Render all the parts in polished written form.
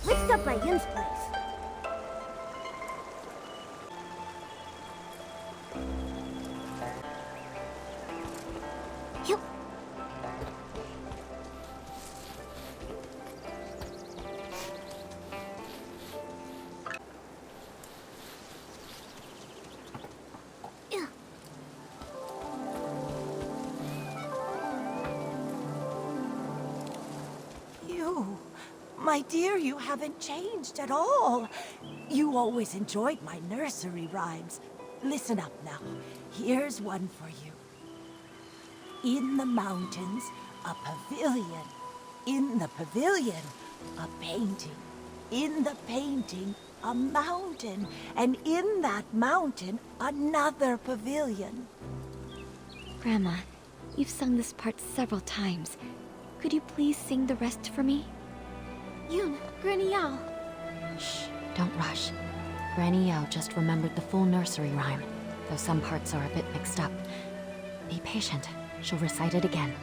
Let's stop by Yun's place. Yup. My dear, you haven't changed at all. You always enjoyed my nursery rhymes. Listen up now. Here's one for you. In the mountains, a pavilion. In the pavilion, a painting. In the painting, a mountain. And in that mountain, another pavilion. Grandma, you've sung this part several times. Could you please sing the rest for me? Yun, Granny Yao. Shh, don't rush. Granny Yao just remembered the full nursery rhyme, though some parts are a bit mixed up. Be patient, she'll recite it again.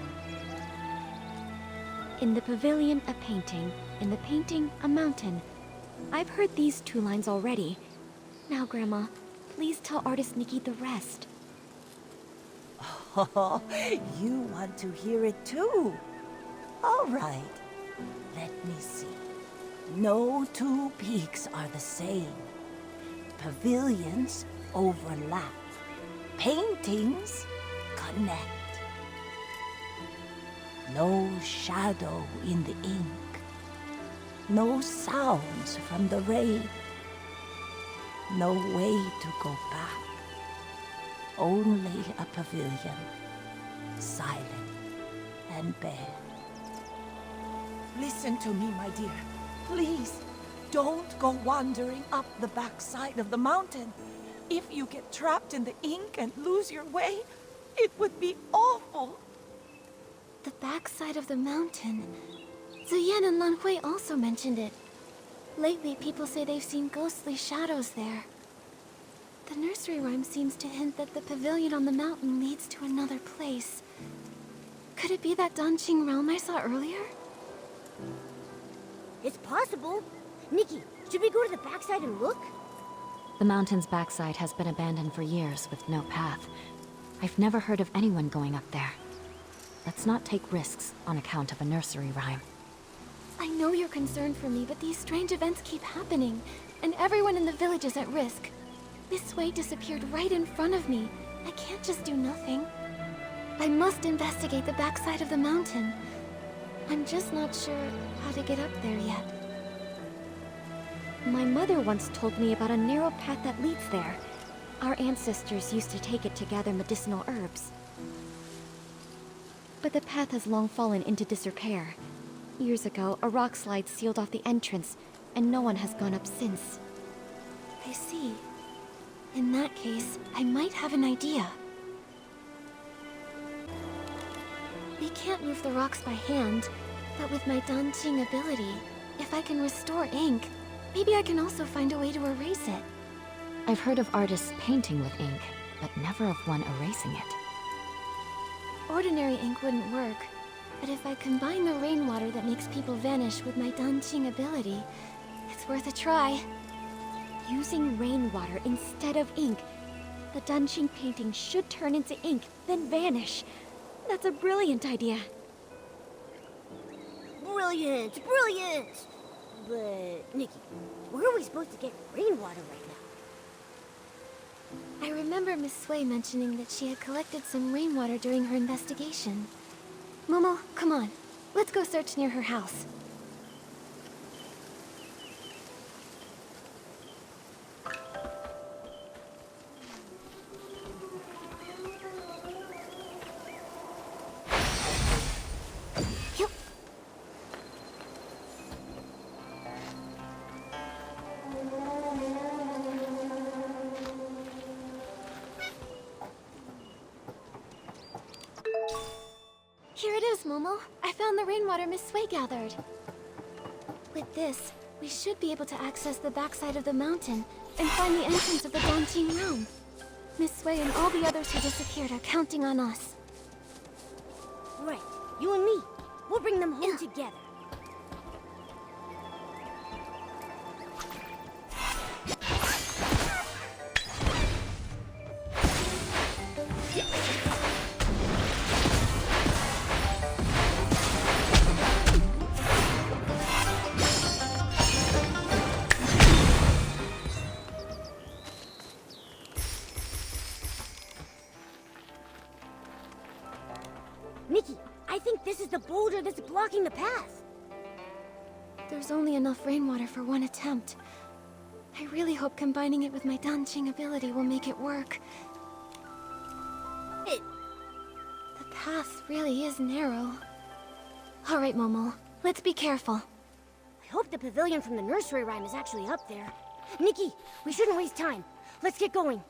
In the pavilion, a painting. In the painting, a mountain. I've heard these 2 lines already. Now, Grandma, please tell artist Nikki the rest. Oh, you want to hear it too? All right. Let me see. No 2 peaks are the same. Pavilions overlap. Paintings connect. No shadow in the ink. No sounds from the rain. No way to go back. Only a pavilion. Silent and bare. Listen to me, my dear. Please, don't go wandering up the backside of the mountain. If you get trapped in the ink and lose your way, it would be awful. The backside of the mountain. Ziyan and Lan Hui also mentioned it. Lately, people say they've seen ghostly shadows there. The nursery rhyme seems to hint that the pavilion on the mountain leads to another place. Could it be that Danqing realm I saw earlier? It's possible. Nikki, should we go to the backside and look? The mountain's backside has been abandoned for years with no path. I've never heard of anyone going up there. Let's not take risks on account of a nursery rhyme. I know you're concerned for me, but these strange events keep happening, and everyone in the village is at risk. Miss Wei disappeared right in front of me. I can't just do nothing. I must investigate the backside of the mountain. I'm just not sure how to get up there yet. My mother once told me about a narrow path that leads there. Our ancestors used to take it to gather medicinal herbs. But the path has long fallen into disrepair. Years ago, a rock slide sealed off the entrance, and no one has gone up since. I see. In that case, I might have an idea. We can't move the rocks by hand, but with my Danqing ability, if I can restore ink, maybe I can also find a way to erase it. I've heard of artists painting with ink, but never of one erasing it. Ordinary ink wouldn't work, but if I combine the rainwater that makes people vanish with my Danqing ability, it's worth a try. Using rainwater instead of ink, the Danqing painting should turn into ink, then vanish. That's a brilliant idea. Brilliant! Brilliant! But, Nikki, where are we supposed to get rainwater right now? I remember Miss Sui mentioning that she had collected some rainwater during her investigation. Momo, come on. Let's go search near her house. Here it is, Momo. I found the rainwater Miss Sui gathered. With this, we should be able to access the backside of the mountain and find the entrance of the Danqing realm. Miss Sui and all the others who disappeared are counting on us. Right. You and me. We'll bring them home together. boulder that's blocking the path. There's only enough rainwater for one attempt. I really hope combining it with my Danqing ability will make it work. The path really is narrow. Alright, Momo. Let's be careful. I hope the pavilion from the nursery rhyme is actually up there. Nikki, we shouldn't waste time. Let's get going.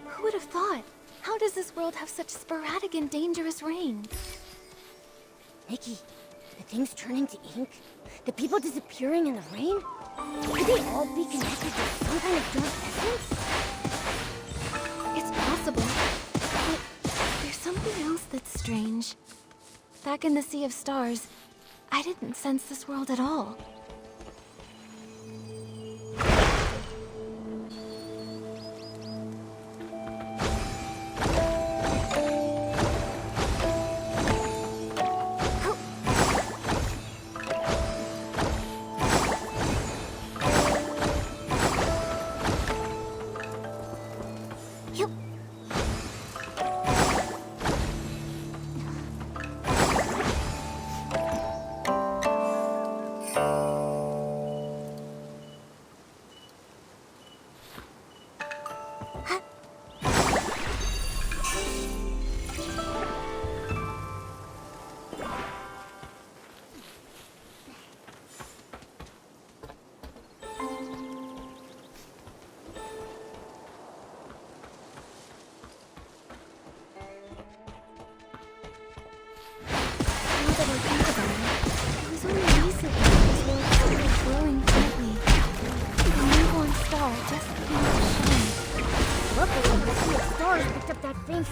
Who would have thought? How does this world have such sporadic and dangerous rain? Nikki, the things turning to ink? The people disappearing in the rain? Could they all be connected to some kind of dark essence? It's possible, but there's something else that's strange. Back in the Sea of Stars, I didn't sense this world at all.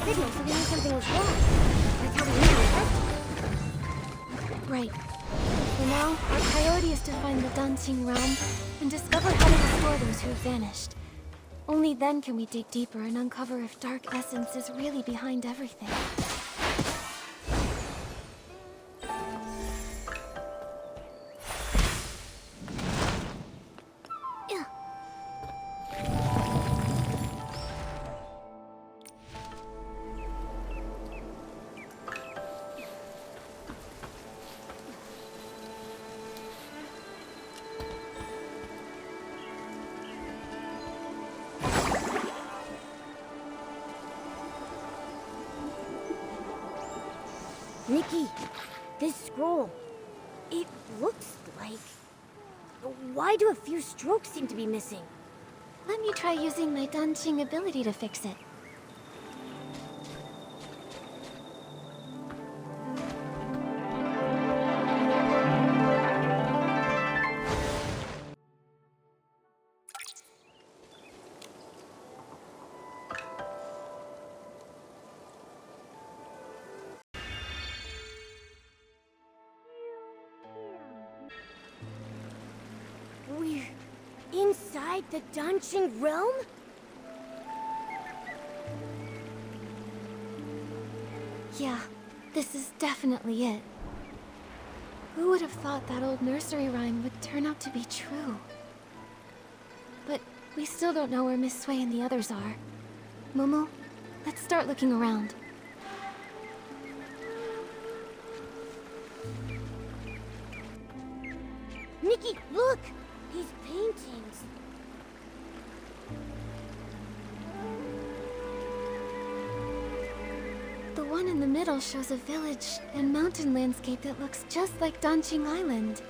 Signal, so we knew something was wrong. That's how we knew it was. Right. For now, our priority is to find the Danqing realm and discover how to restore those who have vanished. Only then can we dig deeper and uncover if dark essence is really behind everything. Nikki, this scroll, it looks like... Why do a few strokes seem to be missing? Let me try using my Danqing ability to fix it. We're inside the Danqing realm? Yeah, this is definitely it. Who would have thought that old nursery rhyme would turn out to be true? But we still don't know where Miss Sui and the others are. Momo, let's start looking around. Nikki, look! These paintings. The one in the middle shows a village and mountain landscape that looks just like Danqing Island.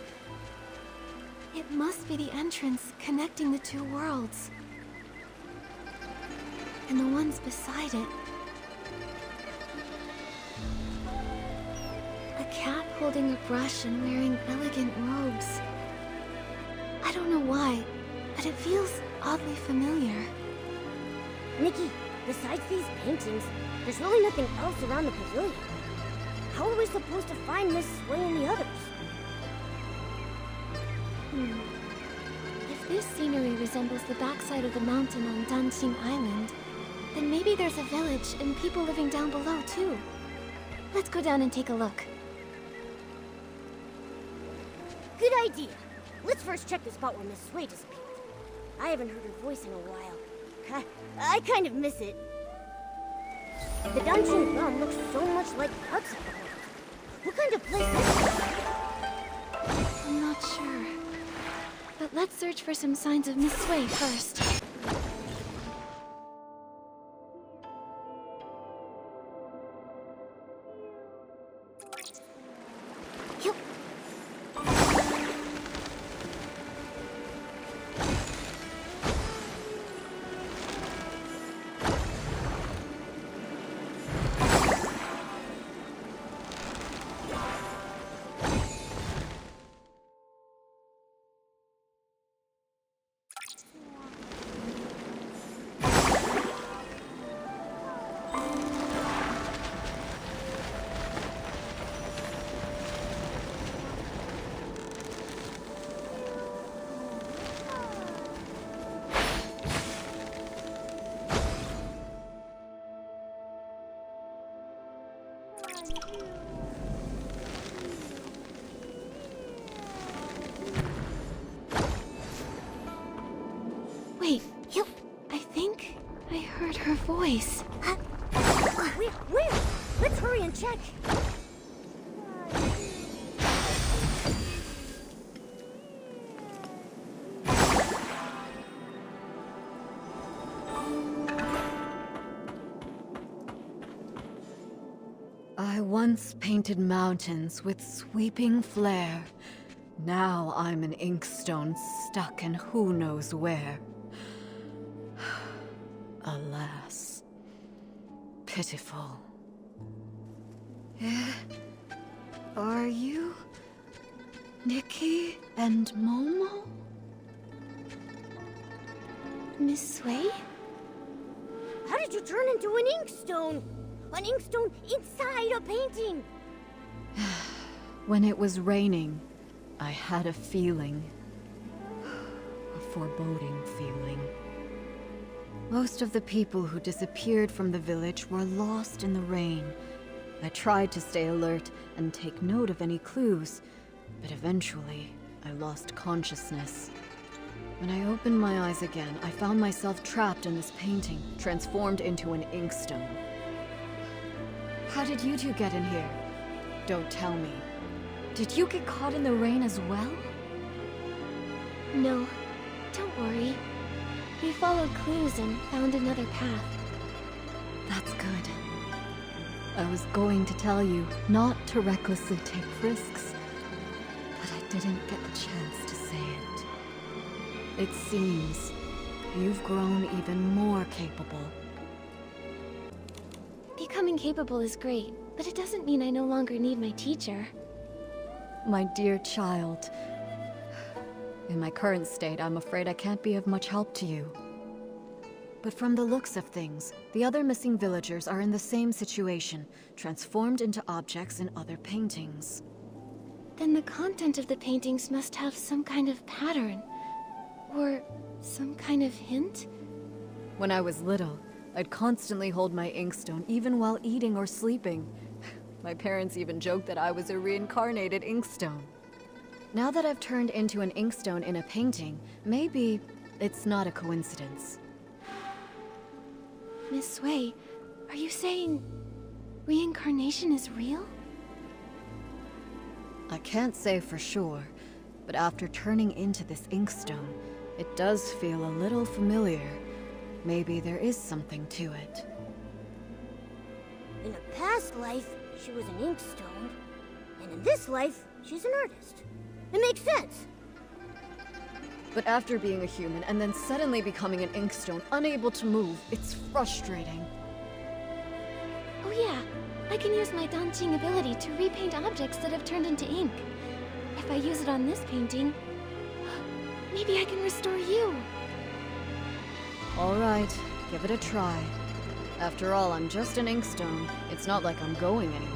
It must be the entrance connecting the two worlds. And the ones beside it. A cat holding a brush and wearing elegant robes. I don't know why, but it feels oddly familiar. Nikki, besides these paintings, there's really nothing else around the pavilion. How are we supposed to find Miss Sui and the others? If this scenery resembles the backside of the mountain on Danqing Island, then maybe there's a village and people living down below too. Let's go down and take a look. Good idea. Let's first check the spot where Miss Sway disappeared. I haven't heard her voice in a while. I kind of miss it. The Danqing realm looks so much like parts of the world. What kind of place is it? I'm not sure. But let's search for some signs of Miss Sway first. Yup. Wait, I think I heard her voice. Where? Let's hurry and check. I once painted mountains with sweeping flair. Now I'm an inkstone stuck in who knows where. Alas. Pitiful. Are you Nikki and Momo? Miss Sway? How did you turn into an inkstone? An inkstone inside a painting! When it was raining, I had a feeling. A foreboding feeling. Most of the people who disappeared from the village were lost in the rain. I tried to stay alert and take note of any clues, but eventually, I lost consciousness. When I opened my eyes again, I found myself trapped in this painting, transformed into an inkstone. How did you two get in here? Don't tell me. Did you get caught in the rain as well? No, don't worry. We followed clues and found another path. That's good. I was going to tell you not to recklessly take risks, but I didn't get the chance to say it. It seems you've grown even more capable. Becoming capable is great, but it doesn't mean I no longer need my teacher. My dear child, in my current state, I'm afraid I can't be of much help to you. But from the looks of things, the other missing villagers are in the same situation, transformed into objects in other paintings. Then the content of the paintings must have some kind of pattern. Or some kind of hint? When I was little, I'd constantly hold my inkstone even while eating or sleeping. My parents even joked that I was a reincarnated inkstone. Now that I've turned into an inkstone in a painting, maybe it's not a coincidence. Miss Sway, are you saying reincarnation is real? I can't say for sure, but after turning into this inkstone, it does feel a little familiar. Maybe there is something to it. In a past life, she was an inkstone. And in this life, she's an artist. It makes sense. But after being a human and then suddenly becoming an inkstone, unable to move, it's frustrating. Oh yeah, I can use my Danqing ability to repaint objects that have turned into ink. If I use it on this painting, maybe I can restore you. All right, give it a try. After all, I'm just an inkstone. It's not like I'm going anywhere.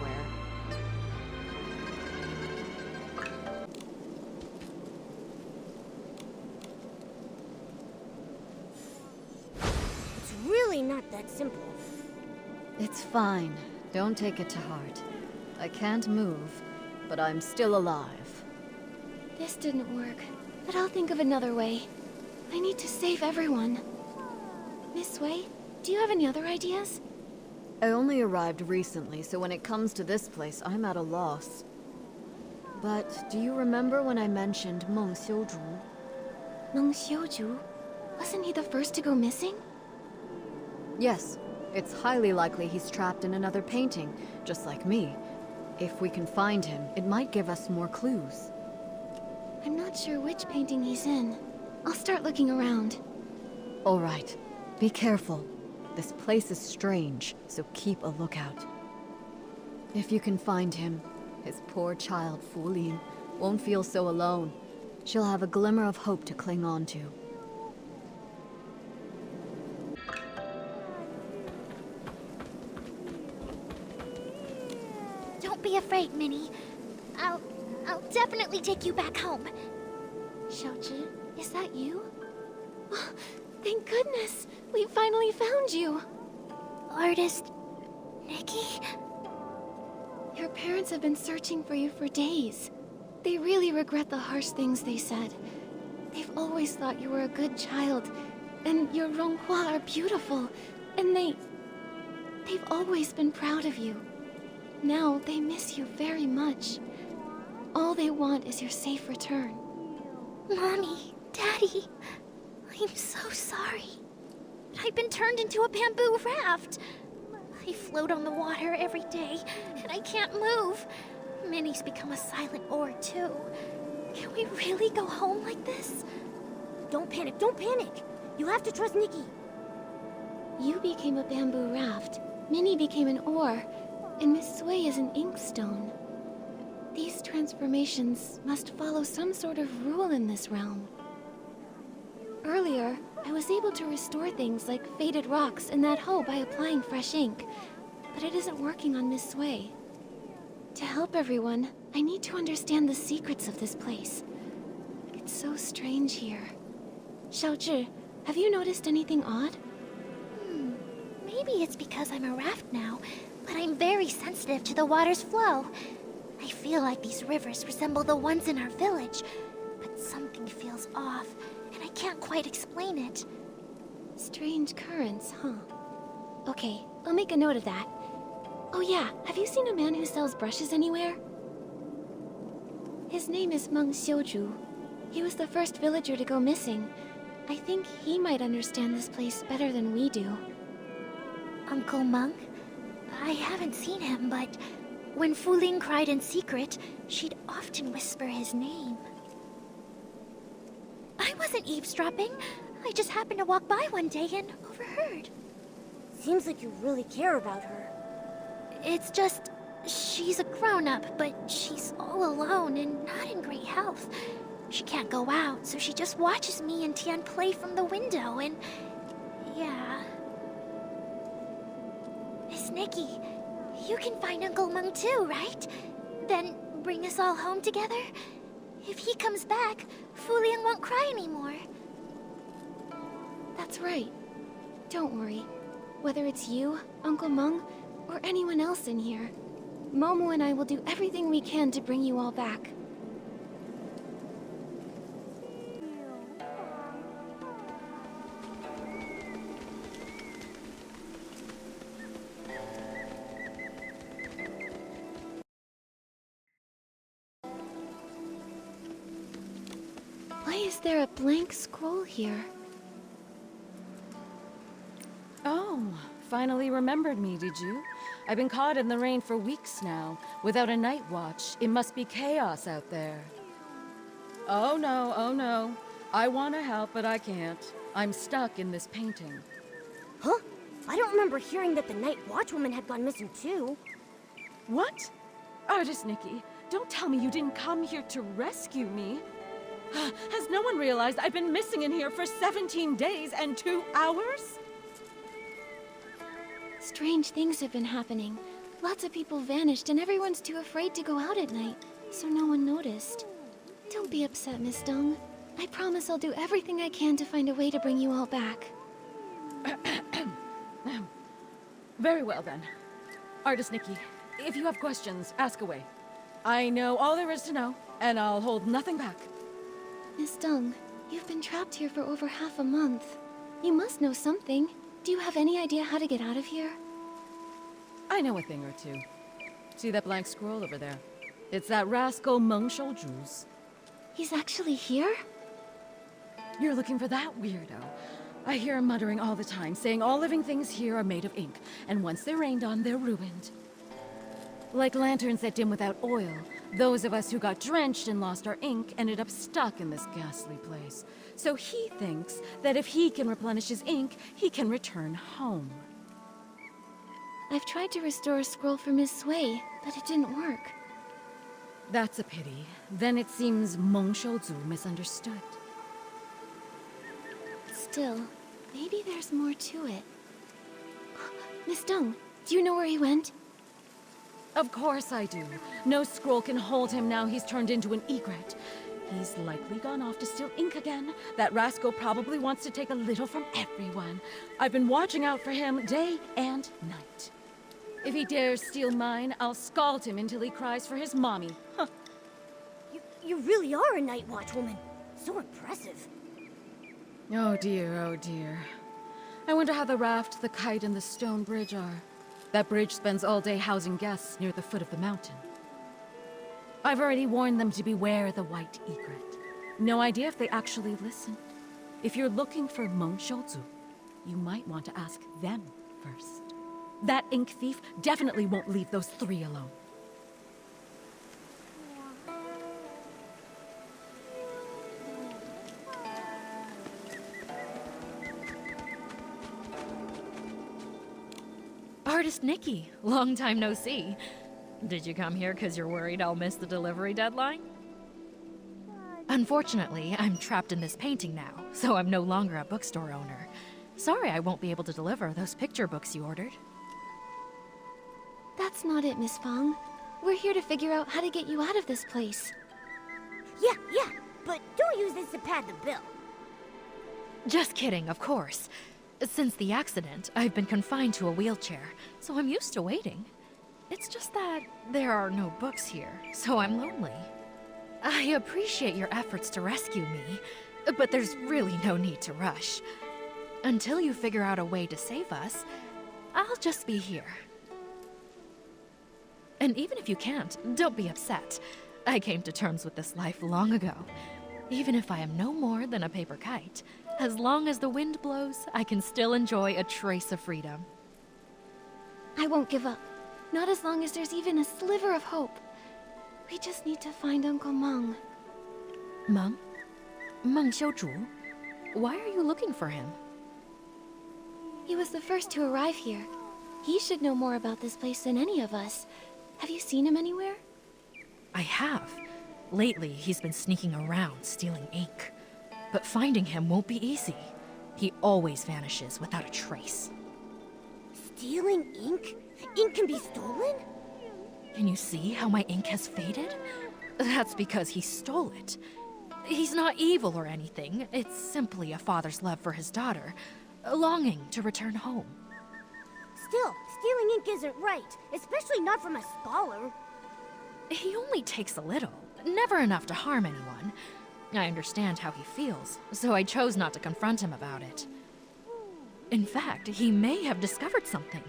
It's fine. Don't take it to heart. I can't move, but I'm still alive. This didn't work, but I'll think of another way. I need to save everyone. Miss Wei, do you have any other ideas? I only arrived recently, so when it comes to this place, I'm at a loss. But do you remember when I mentioned Meng Xiuzhu? Meng Xiuzhu? Wasn't he the first to go missing? Yes. It's highly likely he's trapped in another painting, just like me. If we can find him, it might give us more clues. I'm not sure which painting he's in. I'll start looking around. All right. Be careful. This place is strange, so keep a lookout. If you can find him, his poor child, Fu Lin, won't feel so alone. She'll have a glimmer of hope to cling on to. Don't be afraid, Minnie. I'll definitely take you back home. Xiaozhi, is that you? Oh, thank goodness! We finally found you! Artist... Nikki? Your parents have been searching for you for days. They really regret the harsh things they said. They've always thought you were a good child, and your Ronghua are beautiful, and they've always been proud of you. Now they miss you very much. All they want is your safe return. Mommy, Daddy, I'm so sorry. I've been turned into a bamboo raft. I float on the water every day, and I can't move. Minnie's become a silent oar, too. Can we really go home like this? Don't panic, don't panic. You have to trust Nikki. You became a bamboo raft, Minnie became an oar, and Miss Sui is an inkstone. These transformations must follow some sort of rule in this realm. Earlier, I was able to restore things like faded rocks in that hoe by applying fresh ink, but it isn't working on Miss Sui. To help everyone, I need to understand the secrets of this place. It's so strange here. Xiaozhi, have you noticed anything odd? Maybe it's because I'm a raft now, but I'm very sensitive to the water's flow. I feel like these rivers resemble the ones in our village, but something feels off, and I can't quite explain it. Strange currents, huh? Okay, I'll make a note of that. Oh yeah, have you seen a man who sells brushes anywhere? His name is Meng Xiuzhu. He was the first villager to go missing. I think he might understand this place better than we do. Uncle Meng? I haven't seen him, but when Fu Ling cried in secret, she'd often whisper his name. I wasn't eavesdropping. I just happened to walk by one day and overheard. Seems like you really care about her. It's just, she's a grown-up, but she's all alone and not in great health. She can't go out, so she just watches me and Tian play from the window, and yeah. Miss Nikki, you can find Uncle Meng too, right? Then bring us all home together? If he comes back, Fu Ling won't cry anymore. That's right. Don't worry. Whether it's you, Uncle Meng, or anyone else in here, Momo and I will do everything we can to bring you all back. Why is there a blank scroll here? Oh, finally remembered me, did you? I've been caught in the rain for weeks now, without a night watch. It must be chaos out there. Oh no. I want to help, but I can't. I'm stuck in this painting. Huh? I don't remember hearing that the night watchwoman had gone missing too. What? Artist Nikki, don't tell me you didn't come here to rescue me. Has no one realized I've been missing in here for 17 days and 2 hours? Strange things have been happening. Lots of people vanished and everyone's too afraid to go out at night, so no one noticed. Don't be upset, Miss Dong. I promise I'll do everything I can to find a way to bring you all back. Very well then. Artist Nikki, if you have questions, ask away. I know all there is to know, and I'll hold nothing back. Miss Dung, you've been trapped here for over half a month. You must know something. Do you have any idea how to get out of here? I know a thing or two. See that blank scroll over there? It's that rascal Meng Shouju's. He's actually here? You're looking for that weirdo. I hear him muttering all the time, saying all living things here are made of ink, and once they're rained on, they're ruined. Like lanterns that dim without oil, those of us who got drenched and lost our ink ended up stuck in this ghastly place. So he thinks that if he can replenish his ink, he can return home. I've tried to restore a scroll for Miss Sui, but it didn't work. That's a pity. Then it seems Meng Shouzu misunderstood. Still, maybe there's more to it. Miss Dung, do you know where he went? Of course I do. No scroll can hold him now he's turned into an egret. He's likely gone off to steal ink again. That rascal probably wants to take a little from everyone. I've been watching out for him day and night. If he dares steal mine, I'll scald him until he cries for his mommy. Huh. You really are a night watch woman. So impressive. Oh dear, oh dear. I wonder how the raft, the kite, and the stone bridge are. That bridge spends all day housing guests near the foot of the mountain. I've already warned them to beware the white egret. No idea if they actually listen. If you're looking for Meng Shouzu, you might want to ask them first. That ink thief definitely won't leave those three alone. Artist Nikki, long time no see. Did you come here because you're worried I'll miss the delivery deadline? Unfortunately, I'm trapped in this painting now, so I'm no longer a bookstore owner. Sorry I won't be able to deliver those picture books you ordered. That's not it, Miss Fong. We're here to figure out how to get you out of this place. Yeah, but don't use this to pad the bill. Just kidding, of course. Since the accident, I've been confined to a wheelchair, so I'm used to waiting. It's just that there are no books here, so I'm lonely. I appreciate your efforts to rescue me, but there's really no need to rush. Until you figure out a way to save us, I'll just be here. And even if you can't, don't be upset. I came to terms with this life long ago. Even if I am no more than a paper kite, as long as the wind blows, I can still enjoy a trace of freedom. I won't give up. Not as long as there's even a sliver of hope. We just need to find Uncle Meng. Meng? Meng Shouju? Why are you looking for him? He was the first to arrive here. He should know more about this place than any of us. Have you seen him anywhere? I have. Lately, he's been sneaking around, stealing ink. But finding him won't be easy. He always vanishes without a trace. Stealing ink? Ink can be stolen? Can you see how my ink has faded? That's because he stole it. He's not evil or anything. It's simply a father's love for his daughter, a longing to return home. Still, stealing ink isn't right, especially not from a scholar. He only takes a little, never enough to harm anyone. I understand how he feels, so I chose not to confront him about it. In fact, he may have discovered something.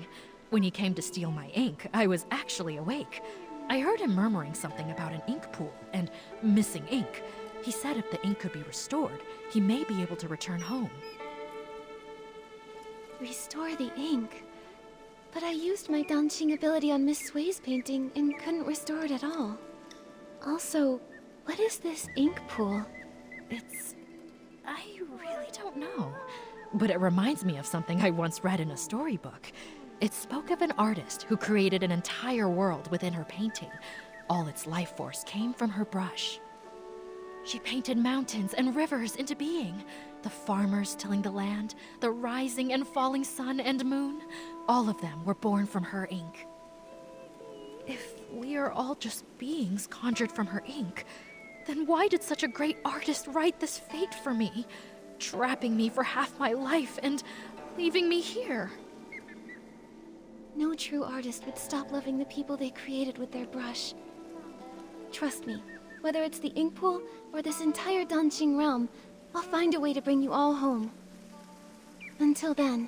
When he came to steal my ink, I was actually awake. I heard him murmuring something about an ink pool and missing ink. He said if the ink could be restored, he may be able to return home. Restore the ink? But I used my Danqing ability on Miss Sui's painting and couldn't restore it at all. Also, what is this ink pool? I really don't know. But it reminds me of something I once read in a storybook. It spoke of an artist who created an entire world within her painting. All its life force came from her brush. She painted mountains and rivers into being. The farmers tilling the land, the rising and falling sun and moon, all of them were born from her ink. If we are all just beings conjured from her ink, then why did such a great artist write this fate for me, trapping me for half my life and leaving me here? No true artist would stop loving the people they created with their brush. Trust me, whether it's the ink pool or this entire Danqing realm, I'll find a way to bring you all home. Until then,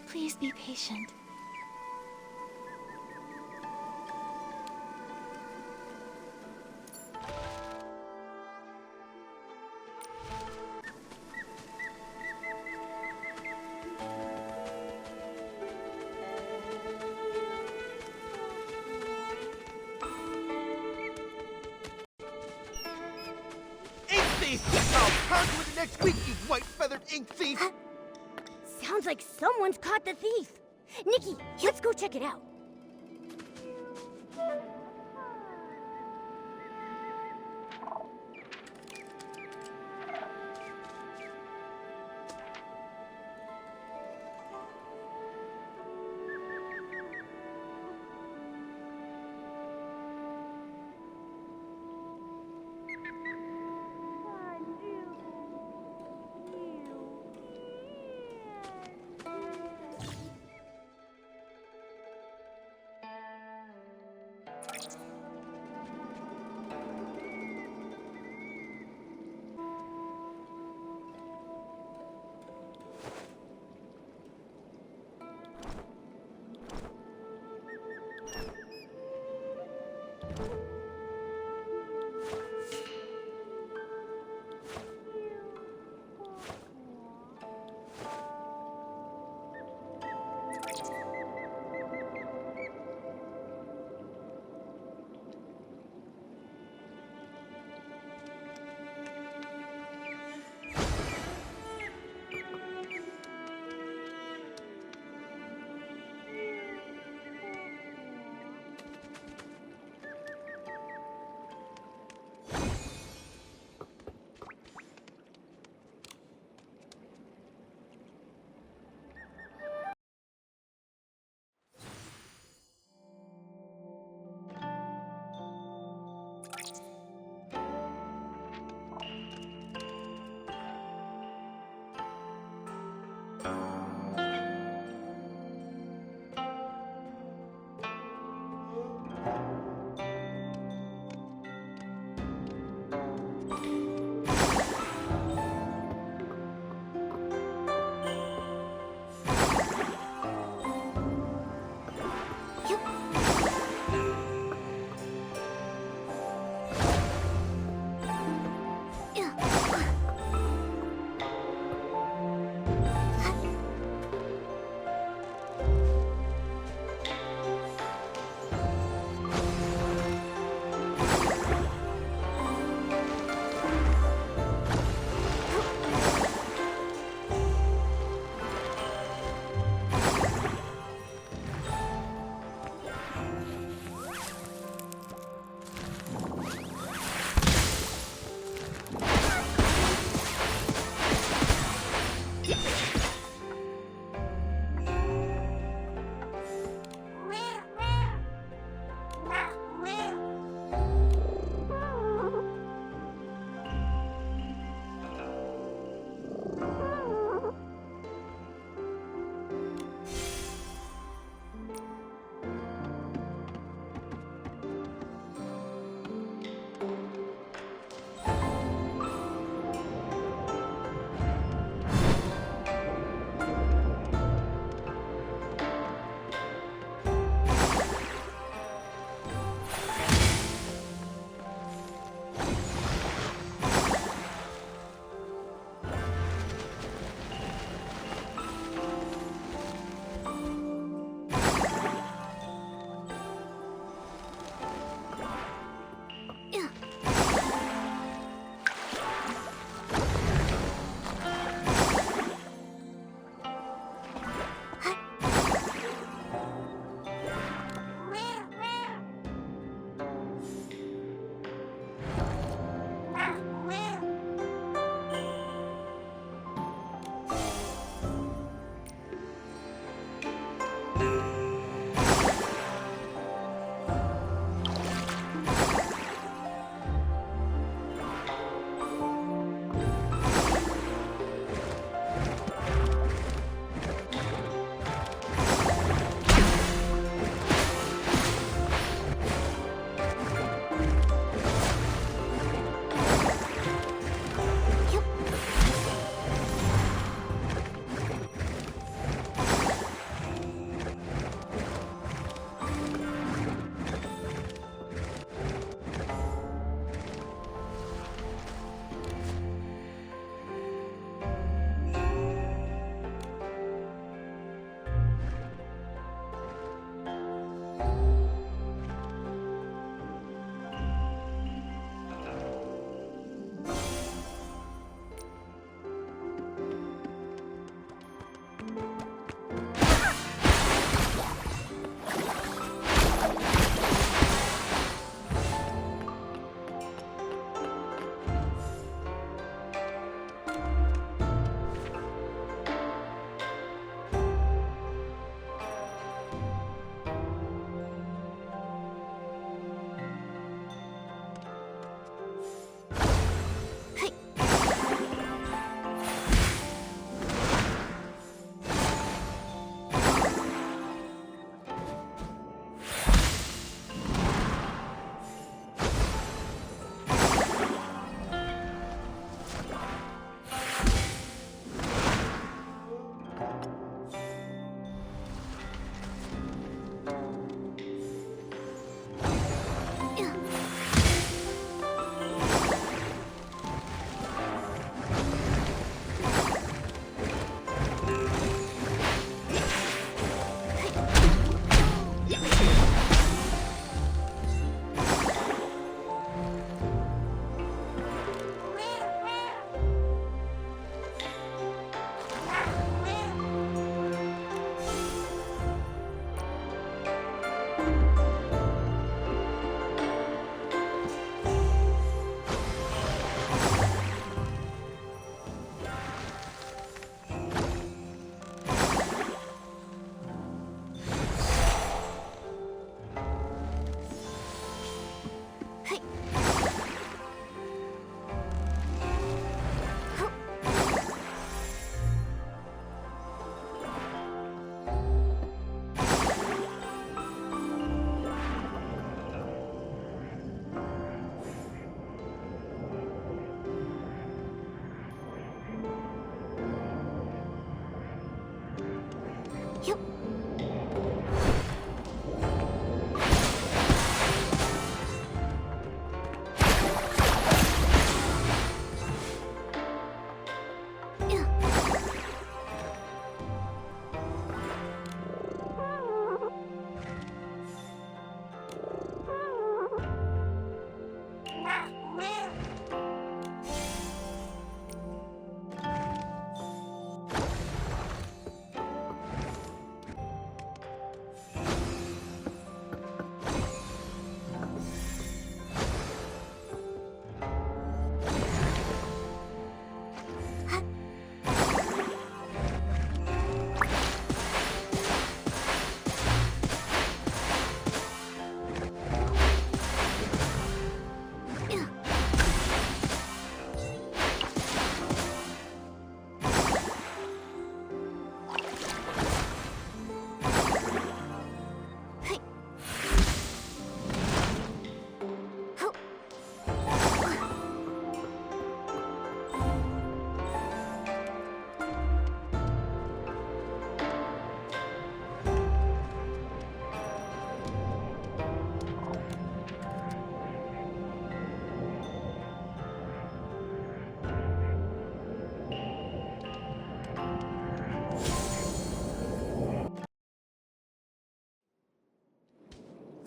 please be patient. Ink thief! I'll pound you in the next week, you white-feathered ink thief! Sounds like someone's caught the thief. Nikki, let's go check it out.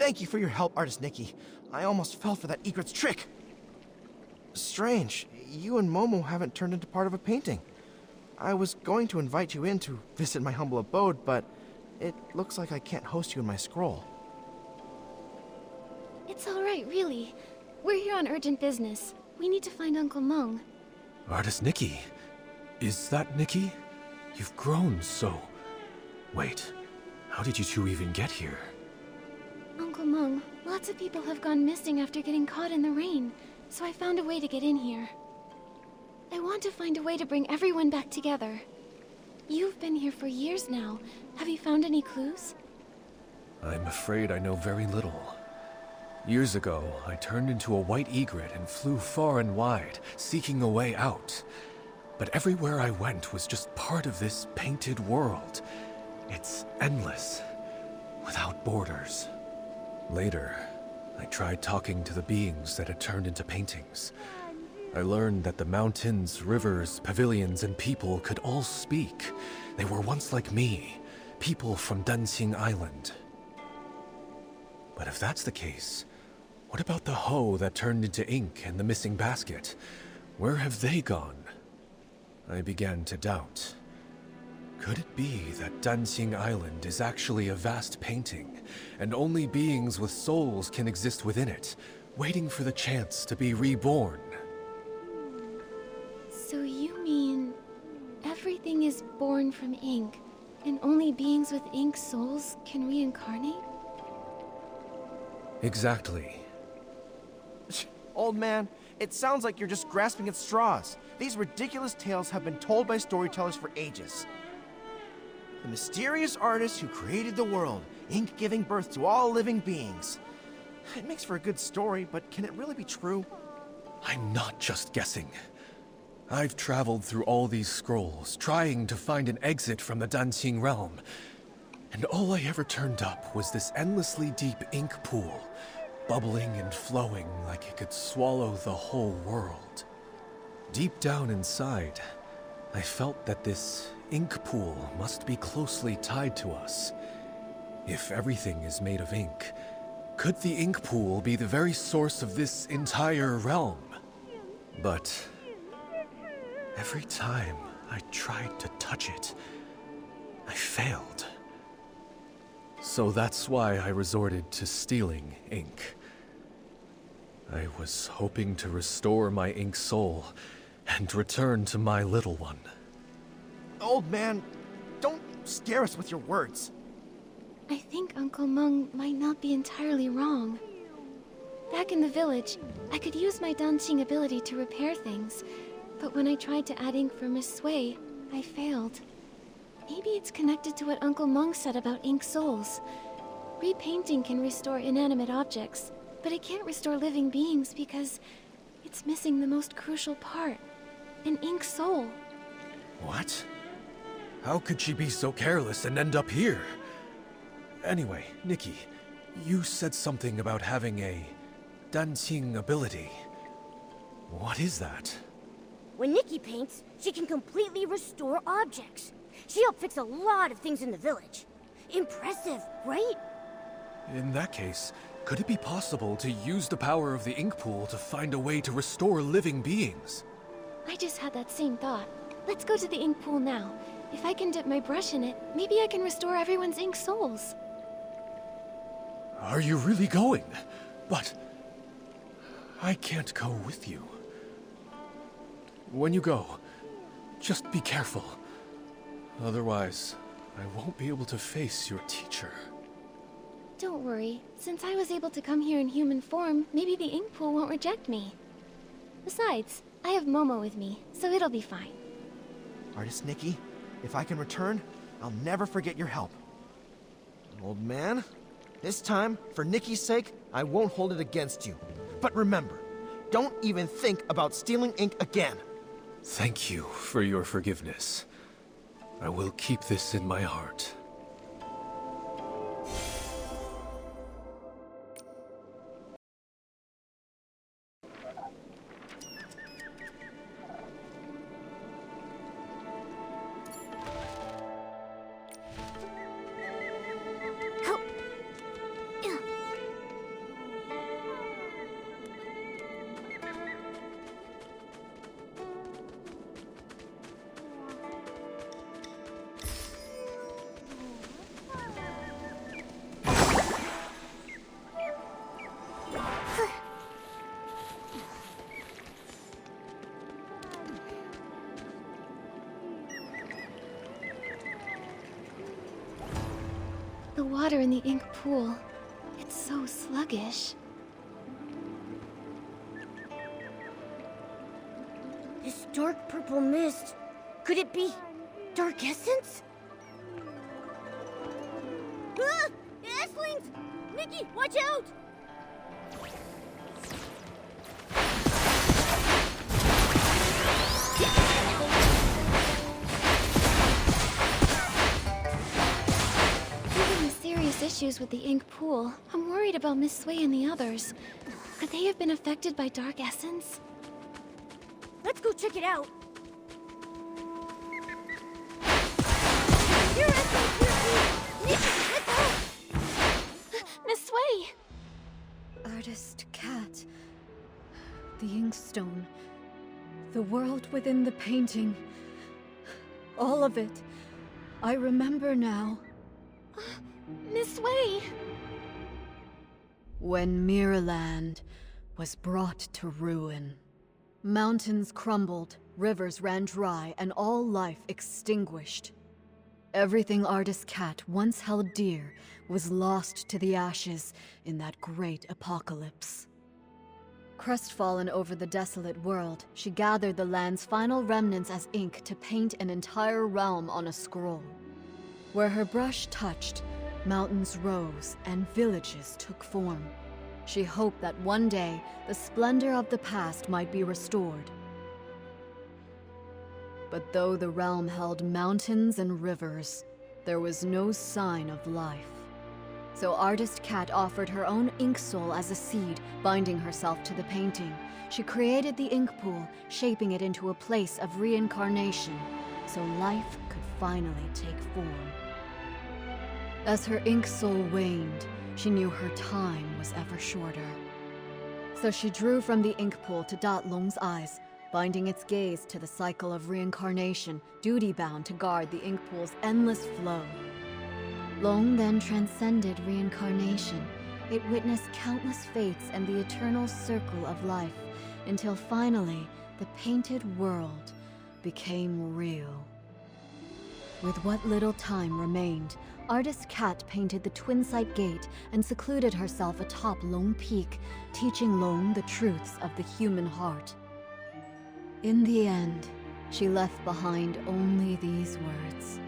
Thank you for your help, Artist Nikki. I almost fell for that egret's trick. Strange, you and Momo haven't turned into part of a painting. I was going to invite you in to visit my humble abode, but it looks like I can't host you in my scroll. It's all right, really. We're here on urgent business. We need to find Uncle Meng. Artist Nikki. Is that Nikki? You've grown so... Wait, how did you two even get here? Uncle Meng, lots of people have gone missing after getting caught in the rain, so I found a way to get in here. I want to find a way to bring everyone back together. You've been here for years now. Have you found any clues? I'm afraid I know very little. Years ago, I turned into a white egret and flew far and wide, seeking a way out. But everywhere I went was just part of this painted world. It's endless, without borders. Later, I tried talking to the beings that had turned into paintings. I learned that the mountains, rivers, pavilions, and people could all speak. They were once like me, people from Danqing Island. But if that's the case, what about the hoe that turned into ink and the missing basket? Where have they gone? I began to doubt. Could it be that Danqing Island is actually a vast painting, and only beings with souls can exist within it, waiting for the chance to be reborn? So you mean... everything is born from ink, and only beings with ink souls can reincarnate? Exactly. Old man, it sounds like you're just grasping at straws. These ridiculous tales have been told by storytellers for ages. The mysterious artist who created the world, ink giving birth to all living beings. It makes for a good story, but can it really be true? I'm not just guessing. I've traveled through all these scrolls, trying to find an exit from the Danqing realm. And all I ever turned up was this endlessly deep ink pool, bubbling and flowing like it could swallow the whole world. Deep down inside, I felt that this ink pool must be closely tied to us. If everything is made of ink, could the ink pool be the very source of this entire realm? But every time I tried to touch it, I failed. So that's why I resorted to stealing ink. I was hoping to restore my ink soul and return to my little one. Old man, don't scare us with your words. I think Uncle Meng might not be entirely wrong. Back in the village, I could use my Danqing ability to repair things, but when I tried to add ink for Miss Sui, I failed. Maybe it's connected to what Uncle Meng said about ink souls. Repainting can restore inanimate objects, but it can't restore living beings because it's missing the most crucial part, an ink soul. What? How could she be so careless and end up here? Anyway, Nikki, you said something about having a Danqing ability. What is that? When Nikki paints, she can completely restore objects. She helped fix a lot of things in the village. Impressive, right? In that case, could it be possible to use the power of the ink pool to find a way to restore living beings? I just had that same thought. Let's go to the ink pool now. If I can dip my brush in it, maybe I can restore everyone's ink souls. Are you really going? But I can't go with you. When you go, just be careful. Otherwise, I won't be able to face your teacher. Don't worry. Since I was able to come here in human form, maybe the ink pool won't reject me. Besides, I have Momo with me, so it'll be fine. Artist Nikki, if I can return, I'll never forget your help. Old man, this time, for Nikki's sake, I won't hold it against you. But remember, don't even think about stealing ink again. Thank you for your forgiveness. I will keep this in my heart. water in the ink pool. It's so sluggish. This dark purple mist. Could it be dark essence? Ah! Esslings! Nikki, watch out! Given the serious issues with the ink pool, I'm worried about Miss Sui and the others. Could they have been affected by dark essence? Let's go check it out. Here, Esslings, here, Nikki, let's go! Miss Sui! Artist Cat. The inkstone. The world within the painting. All of it. I remember now. Miss Sui! When Miraland was brought to ruin, mountains crumbled, rivers ran dry, and all life extinguished. Everything Artist Cat once held dear was lost to the ashes in that great apocalypse. Crestfallen over the desolate world, she gathered the land's final remnants as ink to paint an entire realm on a scroll. Where her brush touched, mountains rose and villages took form. She hoped that one day, the splendor of the past might be restored. But though the realm held mountains and rivers, there was no sign of life. So Artist Cat offered her own ink soul as a seed, binding herself to the painting. She created the ink pool, shaping it into a place of reincarnation, so life could finally take form. As her ink soul waned, she knew her time was ever shorter. So she drew from the ink pool to dot Long's eyes, binding its gaze to the cycle of reincarnation, duty-bound to guard the ink pool's endless flow. Long then transcended reincarnation. It witnessed countless fates and the eternal circle of life, until finally, the painted world became real. With what little time remained, Artist Cat painted the Twin-Sight Gate and secluded herself atop Long Peak, teaching Long the truths of the human heart. In the end, she left behind only these words.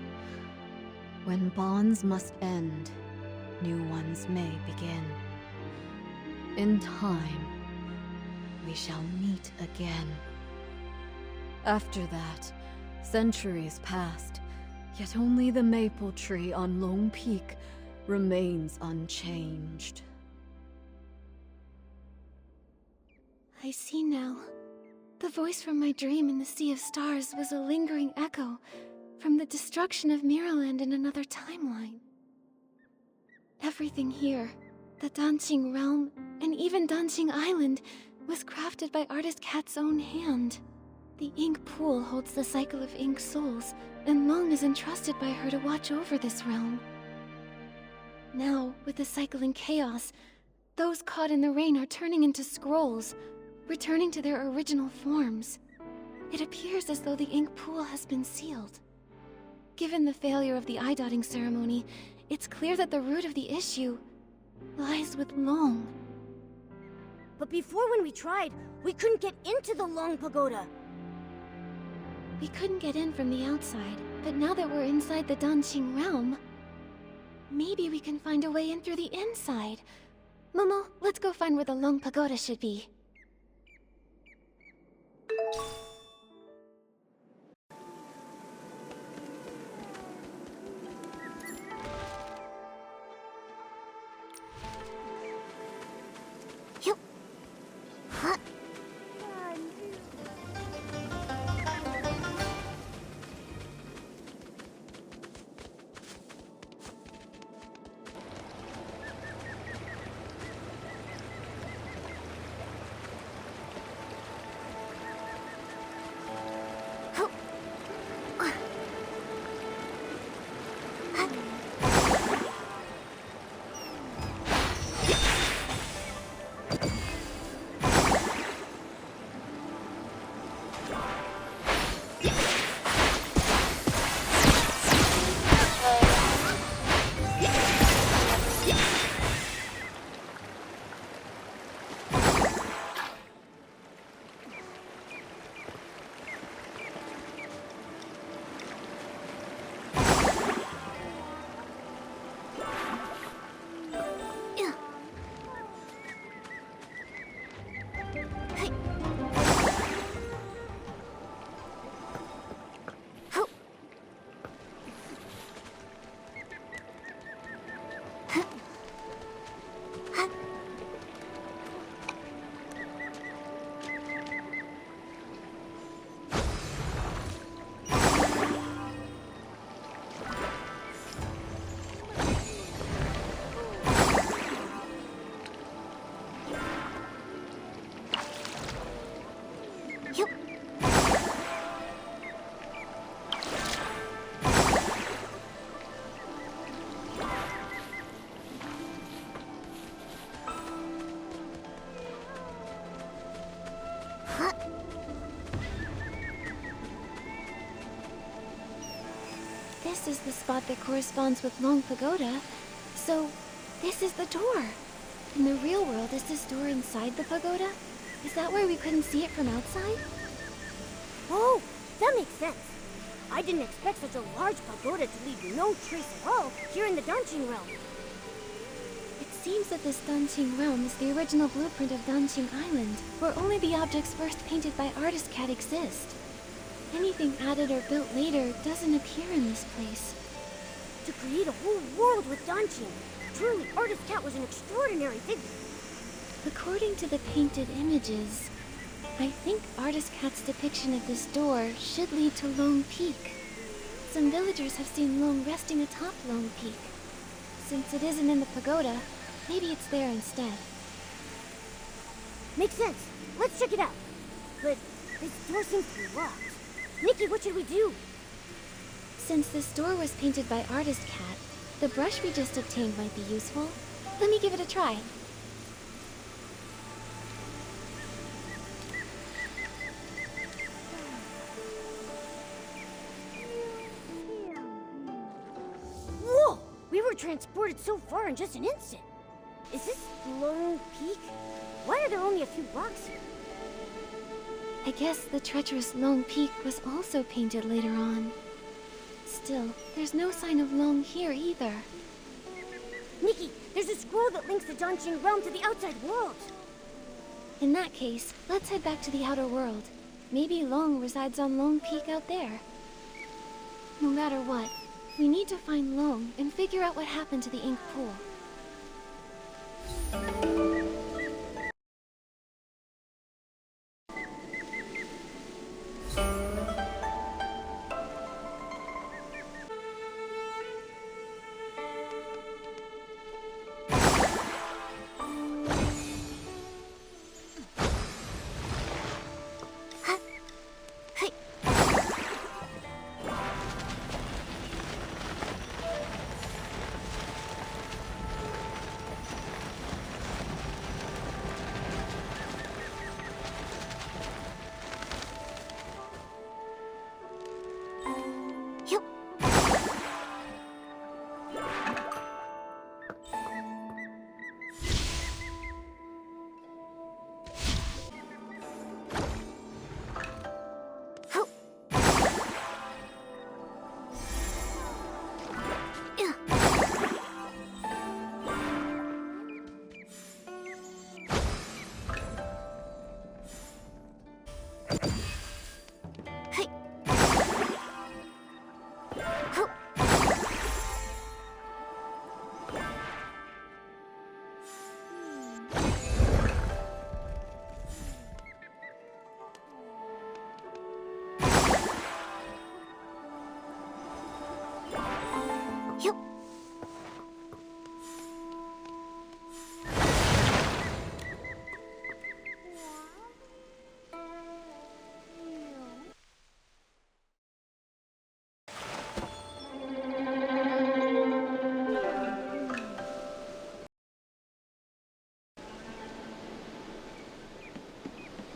When bonds must end, new ones may begin. In time, we shall meet again. After that, centuries passed, yet only the maple tree on Long Peak remains unchanged. I see now. The voice from my dream in the Sea of Stars was a lingering echo from the destruction of Miraland in another timeline. Everything here, the Danqing realm, and even Danqing Island, was crafted by Artist Cat's own hand. The ink pool holds the cycle of ink souls, and Long is entrusted by her to watch over this realm. Now, with the cycle in chaos, those caught in the rain are turning into scrolls, returning to their original forms. It appears as though the ink pool has been sealed. Given the failure of the eye-dotting ceremony, it's clear that the root of the issue lies with Long. But before, when we tried, we couldn't get into the Long Pagoda. We couldn't get in from the outside, but now that we're inside the Danqing realm, maybe we can find a way in through the inside. Momo, let's go find where the Long Pagoda should be. Huh? this is the spot that corresponds with Long Pagoda. So, this is the door. In the real world, is this door inside the pagoda? Is that why we couldn't see it from outside? Oh, that makes sense. I didn't expect such a large pagoda to leave no trace at all here in the Danqing realm. It seems that this Danqing realm is the original blueprint of Danqing Island, where only the objects first painted by Artist Cat exist. Anything added or built later doesn't appear in this place. To create a whole world with Danqing, truly, Artist Cat was an extraordinary figure. According to the painted images, I think Artist Cat's depiction of this door should lead to Long Peak. Some villagers have seen Long resting atop Long Peak. Since it isn't in the pagoda, maybe it's there instead. Makes sense. Let's check it out. But this door seems to be locked. Nikki, what should we do? Since this door was painted by Artist Cat, the brush we just obtained might be useful. Let me give it a try. Whoa! We were transported so far in just an instant. Is this Long Peak? Why are there only a few blocks here? I guess the treacherous Long Peak was also painted later on. Still, there's no sign of Long here either. Nikki, there's a scroll that links the Danqing realm to the outside world. In that case, let's head back to the outer world. Maybe Long resides on Long Peak out there. No matter what, we need to find Long and figure out what happened to the ink pool.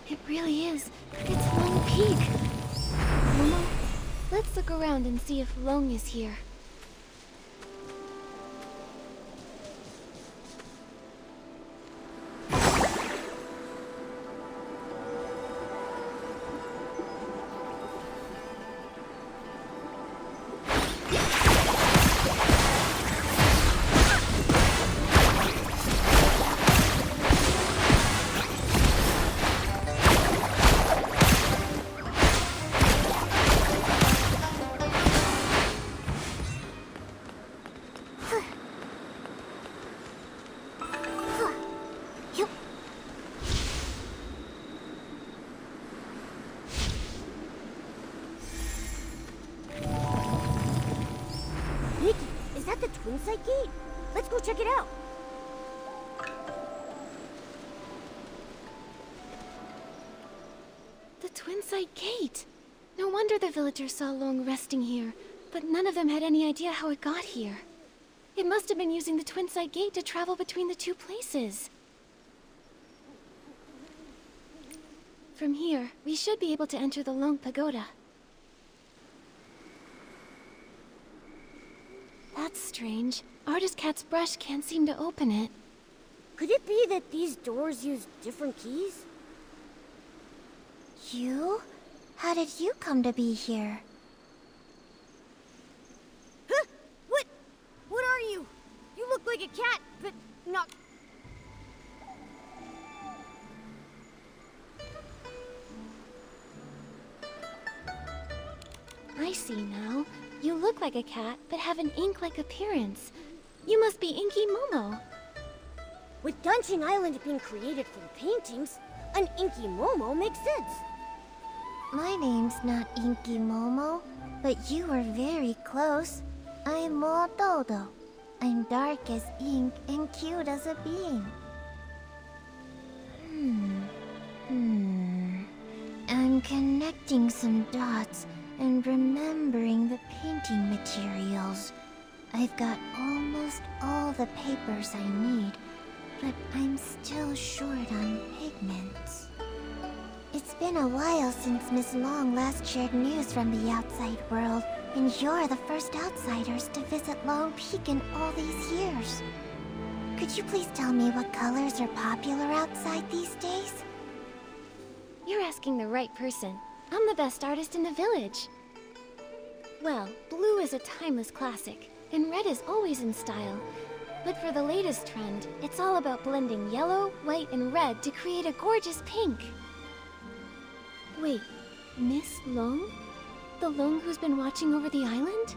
It really is. It's Long Peak. Momo, let's look around and see if Long is here. Nikki, is that the Twin Site Gate? Let's go check it out. The Twin Site Gate! No wonder the villagers saw Long resting here, but none of them had any idea how it got here. It must have been using the Twin Site Gate to travel between the two places. From here, we should be able to enter the Long Pagoda. That's strange. Artist Cat's brush can't seem to open it. Could it be that these doors use different keys? You? How did you come to be here? Huh? What? What are you? You look like a cat, but not... I see now. You look like a cat, but have an ink-like appearance. You must be Inky Momo. With Danqing Island being created from paintings, an Inky Momo makes sense. My name's not Inky Momo, but you were very close. I'm Mo Dodo. I'm dark as ink and cute as a bean. I'm connecting some dots and remembering the painting materials. I've got almost all the papers I need, but I'm still short on pigments. It's been a while since Miss Long last shared news from the outside world, and you're the first outsiders to visit Long Peak in all these years. Could you please tell me what colors are popular outside these days? You're asking the right person. I'm the best artist in the village. Well, blue is a timeless classic, and red is always in style. But for the latest trend, it's all about blending yellow, white, and red to create a gorgeous pink. Wait, Miss Long? The Long who's been watching over the island?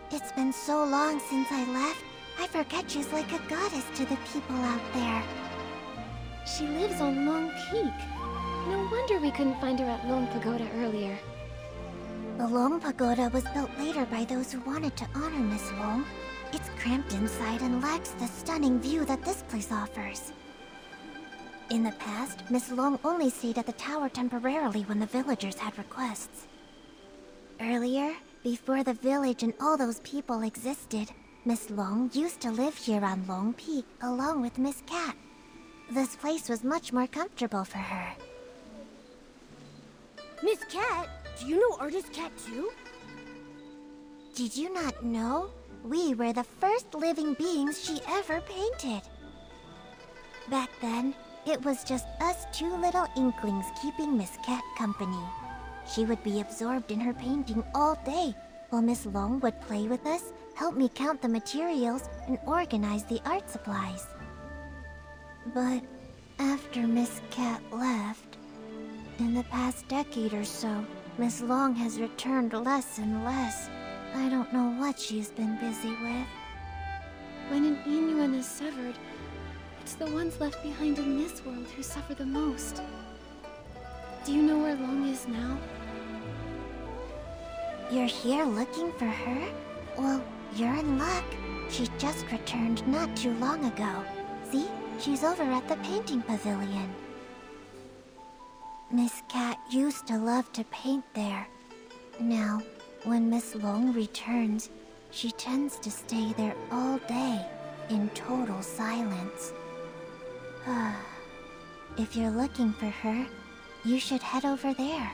It's been so long since I left, I forget she's like a goddess to the people out there. She lives on Long Peak. No wonder we couldn't find her at Long Pagoda earlier. The Long Pagoda was built later by those who wanted to honor Miss Long. It's cramped inside and lacks the stunning view that this place offers. In the past, Miss Long only stayed at the tower temporarily when the villagers had requests. Earlier, before the village and all those people existed, Miss Long used to live here on Long Peak along with Miss Cat. This place was much more comfortable for her. Miss Cat? Do you know Artist Cat too? Did you not know? We were the first living beings she ever painted. Back then, it was just us two little inklings keeping Miss Cat company. She would be absorbed in her painting all day, while Miss Long would play with us, help me count the materials, and organize the art supplies. But after Miss Cat left, in the past decade or so, Miss Long has returned less and less. I don't know what she's been busy with. When an Inuan is severed, it's the ones left behind in this world who suffer the most. Do you know where Long is now? You're here looking for her? Well, you're in luck. She just returned not too long ago. See? She's over at the painting pavilion. Miss Cat used to love to paint there. Now, when Miss Long returns, she tends to stay there all day, in total silence. If you're looking for her, you should head over there.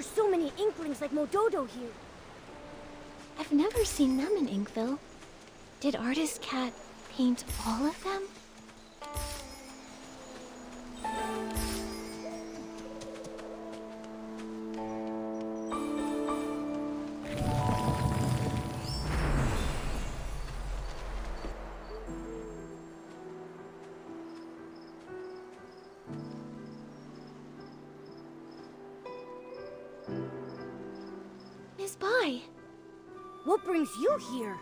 are so many Inklings like Mododo here? I've never seen them in Inkville. Did Artist Cat paint all of them? Miss Bai! What brings you here?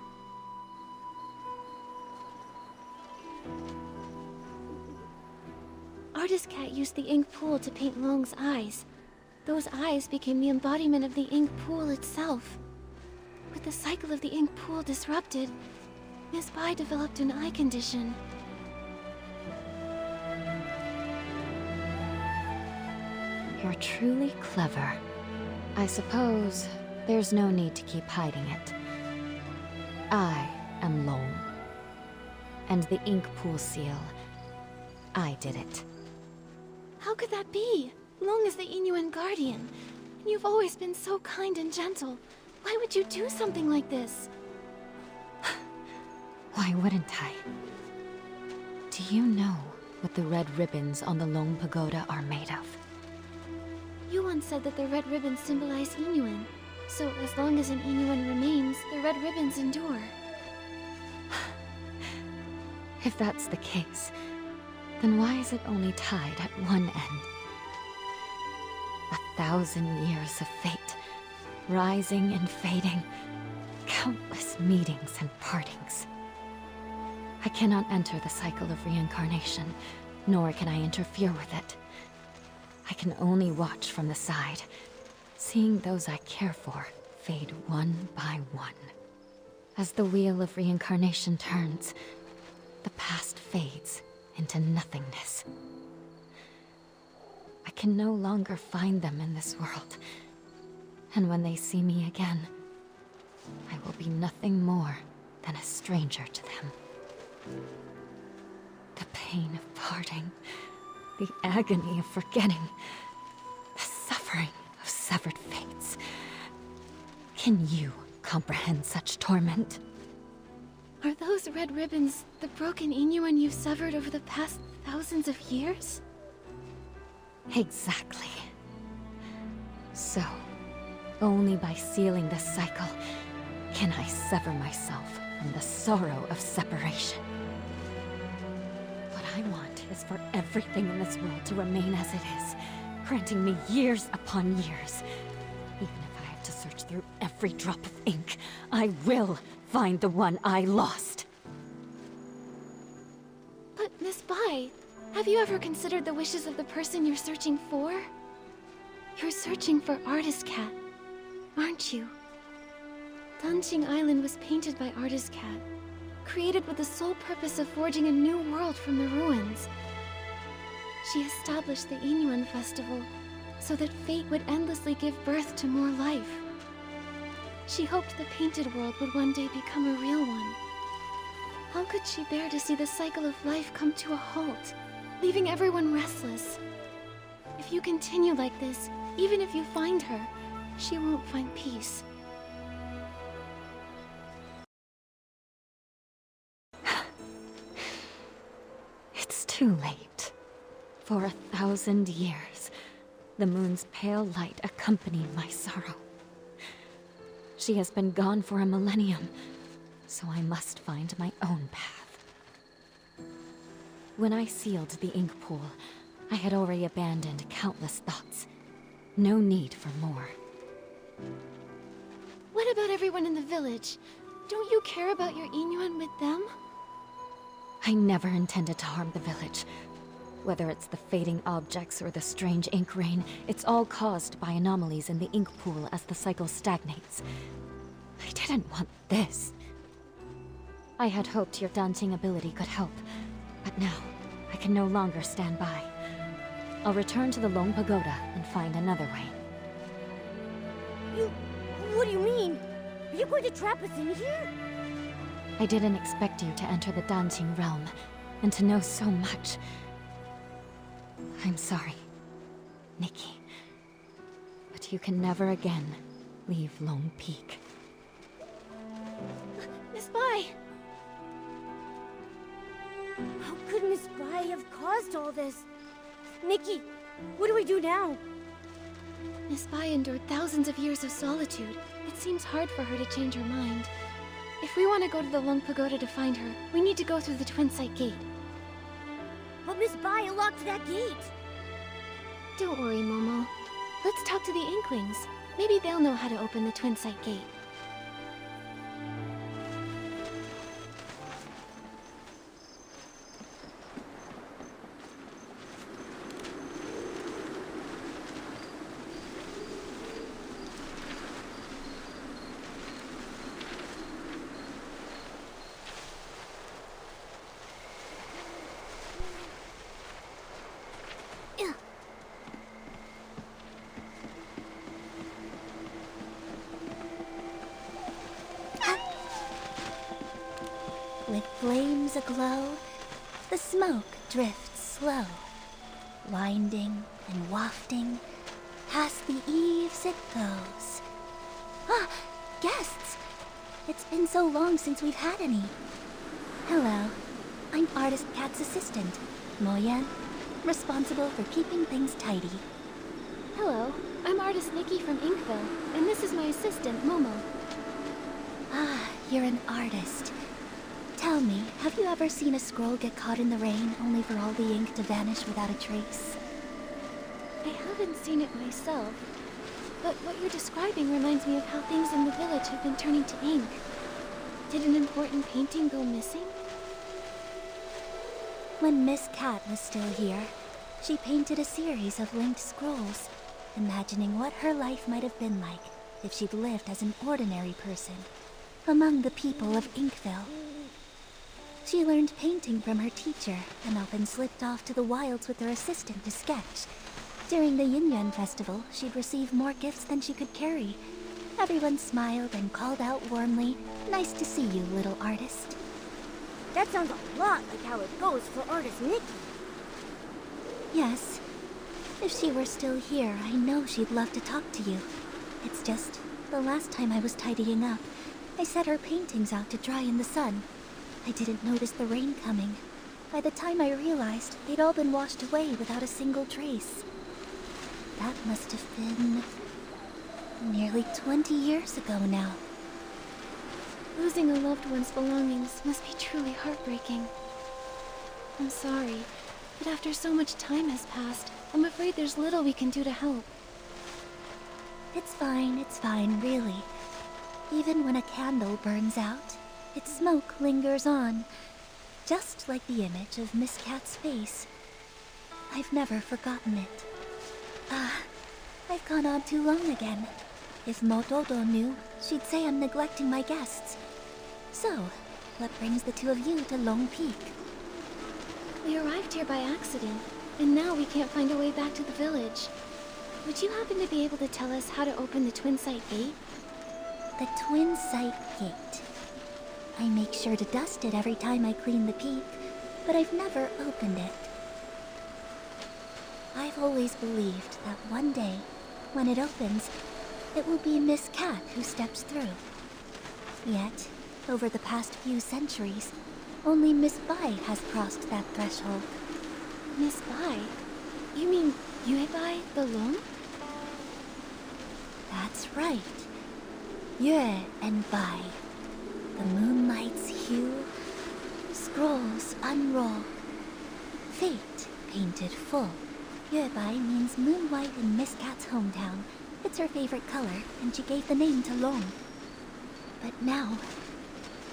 Artist Cat used the ink pool to paint Long's eyes. Those eyes became the embodiment of the ink pool itself. With the cycle of the ink pool disrupted, Miss Bai developed an eye condition. You're truly clever. I suppose there's no need to keep hiding it. I am Long. And the ink pool seal, I did it. How could that be? Long is the Inuan guardian, and you've always been so kind and gentle. Why would you do something like this? Why wouldn't I? Do you know what the red ribbons on the Long Pagoda are made of? You once said that the red ribbons symbolize Inuan. So as long as an Inuan remains, the red ribbons endure. If that's the case, then why is it only tied at one end? 1,000 years of fate, rising and fading, countless meetings and partings. I cannot enter the cycle of reincarnation, nor can I interfere with it. I can only watch from the side, seeing those I care for fade one by one. As the wheel of reincarnation turns, the past fades into nothingness. I can no longer find them in this world, and when they see me again, I will be nothing more than a stranger to them. The pain of parting, the agony of forgetting, the suffering of severed fates. Can you comprehend such torment? Are those red ribbons the broken Inuan you've severed over the past thousands of years? Exactly. So, only by sealing this cycle can I sever myself from the sorrow of separation. What I want is for everything in this world to remain as it is, granting me years upon years. Even if I have to search through every drop of ink, I will find the one I lost. But Miss Bai, have you ever considered the wishes of the person you're searching for? You're searching for Artist Cat, aren't you? Danqing Island was painted by Artist Cat, created with the sole purpose of forging a new world from the ruins. She established the Inuan Festival so that fate would endlessly give birth to more life. She hoped the painted world would one day become a real one. How could she bear to see the cycle of life come to a halt, leaving everyone restless? If you continue like this, even if you find her, she won't find peace. It's too late. For 1,000 years, the moon's pale light accompanied my sorrow. She has been gone for a millennium, so I must find my own path. When I sealed the ink pool, I had already abandoned countless thoughts. No need for more. What about everyone in the village? Don't you care about your Inuan with them? I never intended to harm the village. Whether it's the fading objects or the strange ink rain, it's all caused by anomalies in the ink pool as the cycle stagnates. I didn't want this. I had hoped your Danqing ability could help, but now I can no longer stand by. I'll return to the Long Pagoda and find another way. What do you mean? Are you going to trap us in here? I didn't expect you to enter the Danqing realm, and to know so much. I'm sorry, Nikki. But you can never again leave Lone Peak. Miss Bai! How could Miss Bai have caused all this? Nikki, what do we do now? Miss Bai endured thousands of years of solitude. It seems hard for her to change her mind. If we want to go to the Lung Pagoda to find her, we need to go through the Twin Sight Gate. But Miss Bai locked that gate. Don't worry, Momo. Let's talk to the Inklings. Maybe they'll know how to open the Twin Sight Gate. With flames aglow, the smoke drifts slow, winding and wafting, past the eaves it goes. Ah, guests! It's been so long since we've had any. Hello, I'm Artist Cat's assistant, Moyen, responsible for keeping things tidy. Hello, I'm artist Nikki from Inkville, and this is my assistant, Momo. Ah, you're an artist. Tell me, have you ever seen a scroll get caught in the rain only for all the ink to vanish without a trace? I haven't seen it myself, but what you're describing reminds me of how things in the village have been turning to ink. Did an important painting go missing? When Miss Cat was still here, she painted a series of linked scrolls, imagining what her life might have been like if she'd lived as an ordinary person among the people of Inkville. She learned painting from her teacher and often slipped off to the wilds with her assistant to sketch. During the Yin Yuan festival, she'd receive more gifts than she could carry. Everyone smiled and called out warmly, "Nice to see you, little artist." That sounds a lot like how it goes for artist Nikki. Yes. If she were still here, I know she'd love to talk to you. It's just, the last time I was tidying up, I set her paintings out to dry in the sun. I didn't notice the rain coming. By the time I realized, they'd all been washed away without a single trace. That must have been nearly 20 years ago now. Losing a loved one's belongings must be truly heartbreaking. I'm sorry, but after so much time has passed, I'm afraid there's little we can do to help. It's fine, really. Even when a candle burns out, its smoke lingers on, just like the image of Miss Cat's face. I've never forgotten it. Ah, I've gone on too long again. If Motodo knew, she'd say I'm neglecting my guests. So, what brings the two of you to Lone Peak? We arrived here by accident, and now we can't find a way back to the village. Would you happen to be able to tell us how to open the Twin Sight Gate? The Twin Sight Gate. I make sure to dust it every time I clean the peak, but I've never opened it. I've always believed that one day, when it opens, it will be Miss Cat who steps through. Yet, over the past few centuries, only Miss Bai has crossed that threshold. Miss Bai? You mean Yue Bai, the Long? That's right. Yue and Bai. The moonlight's hue, scrolls unroll. Fate painted full. Yue Bai means moon white in Miss Cat's hometown. It's her favorite color, and she gave the name to Long. But now,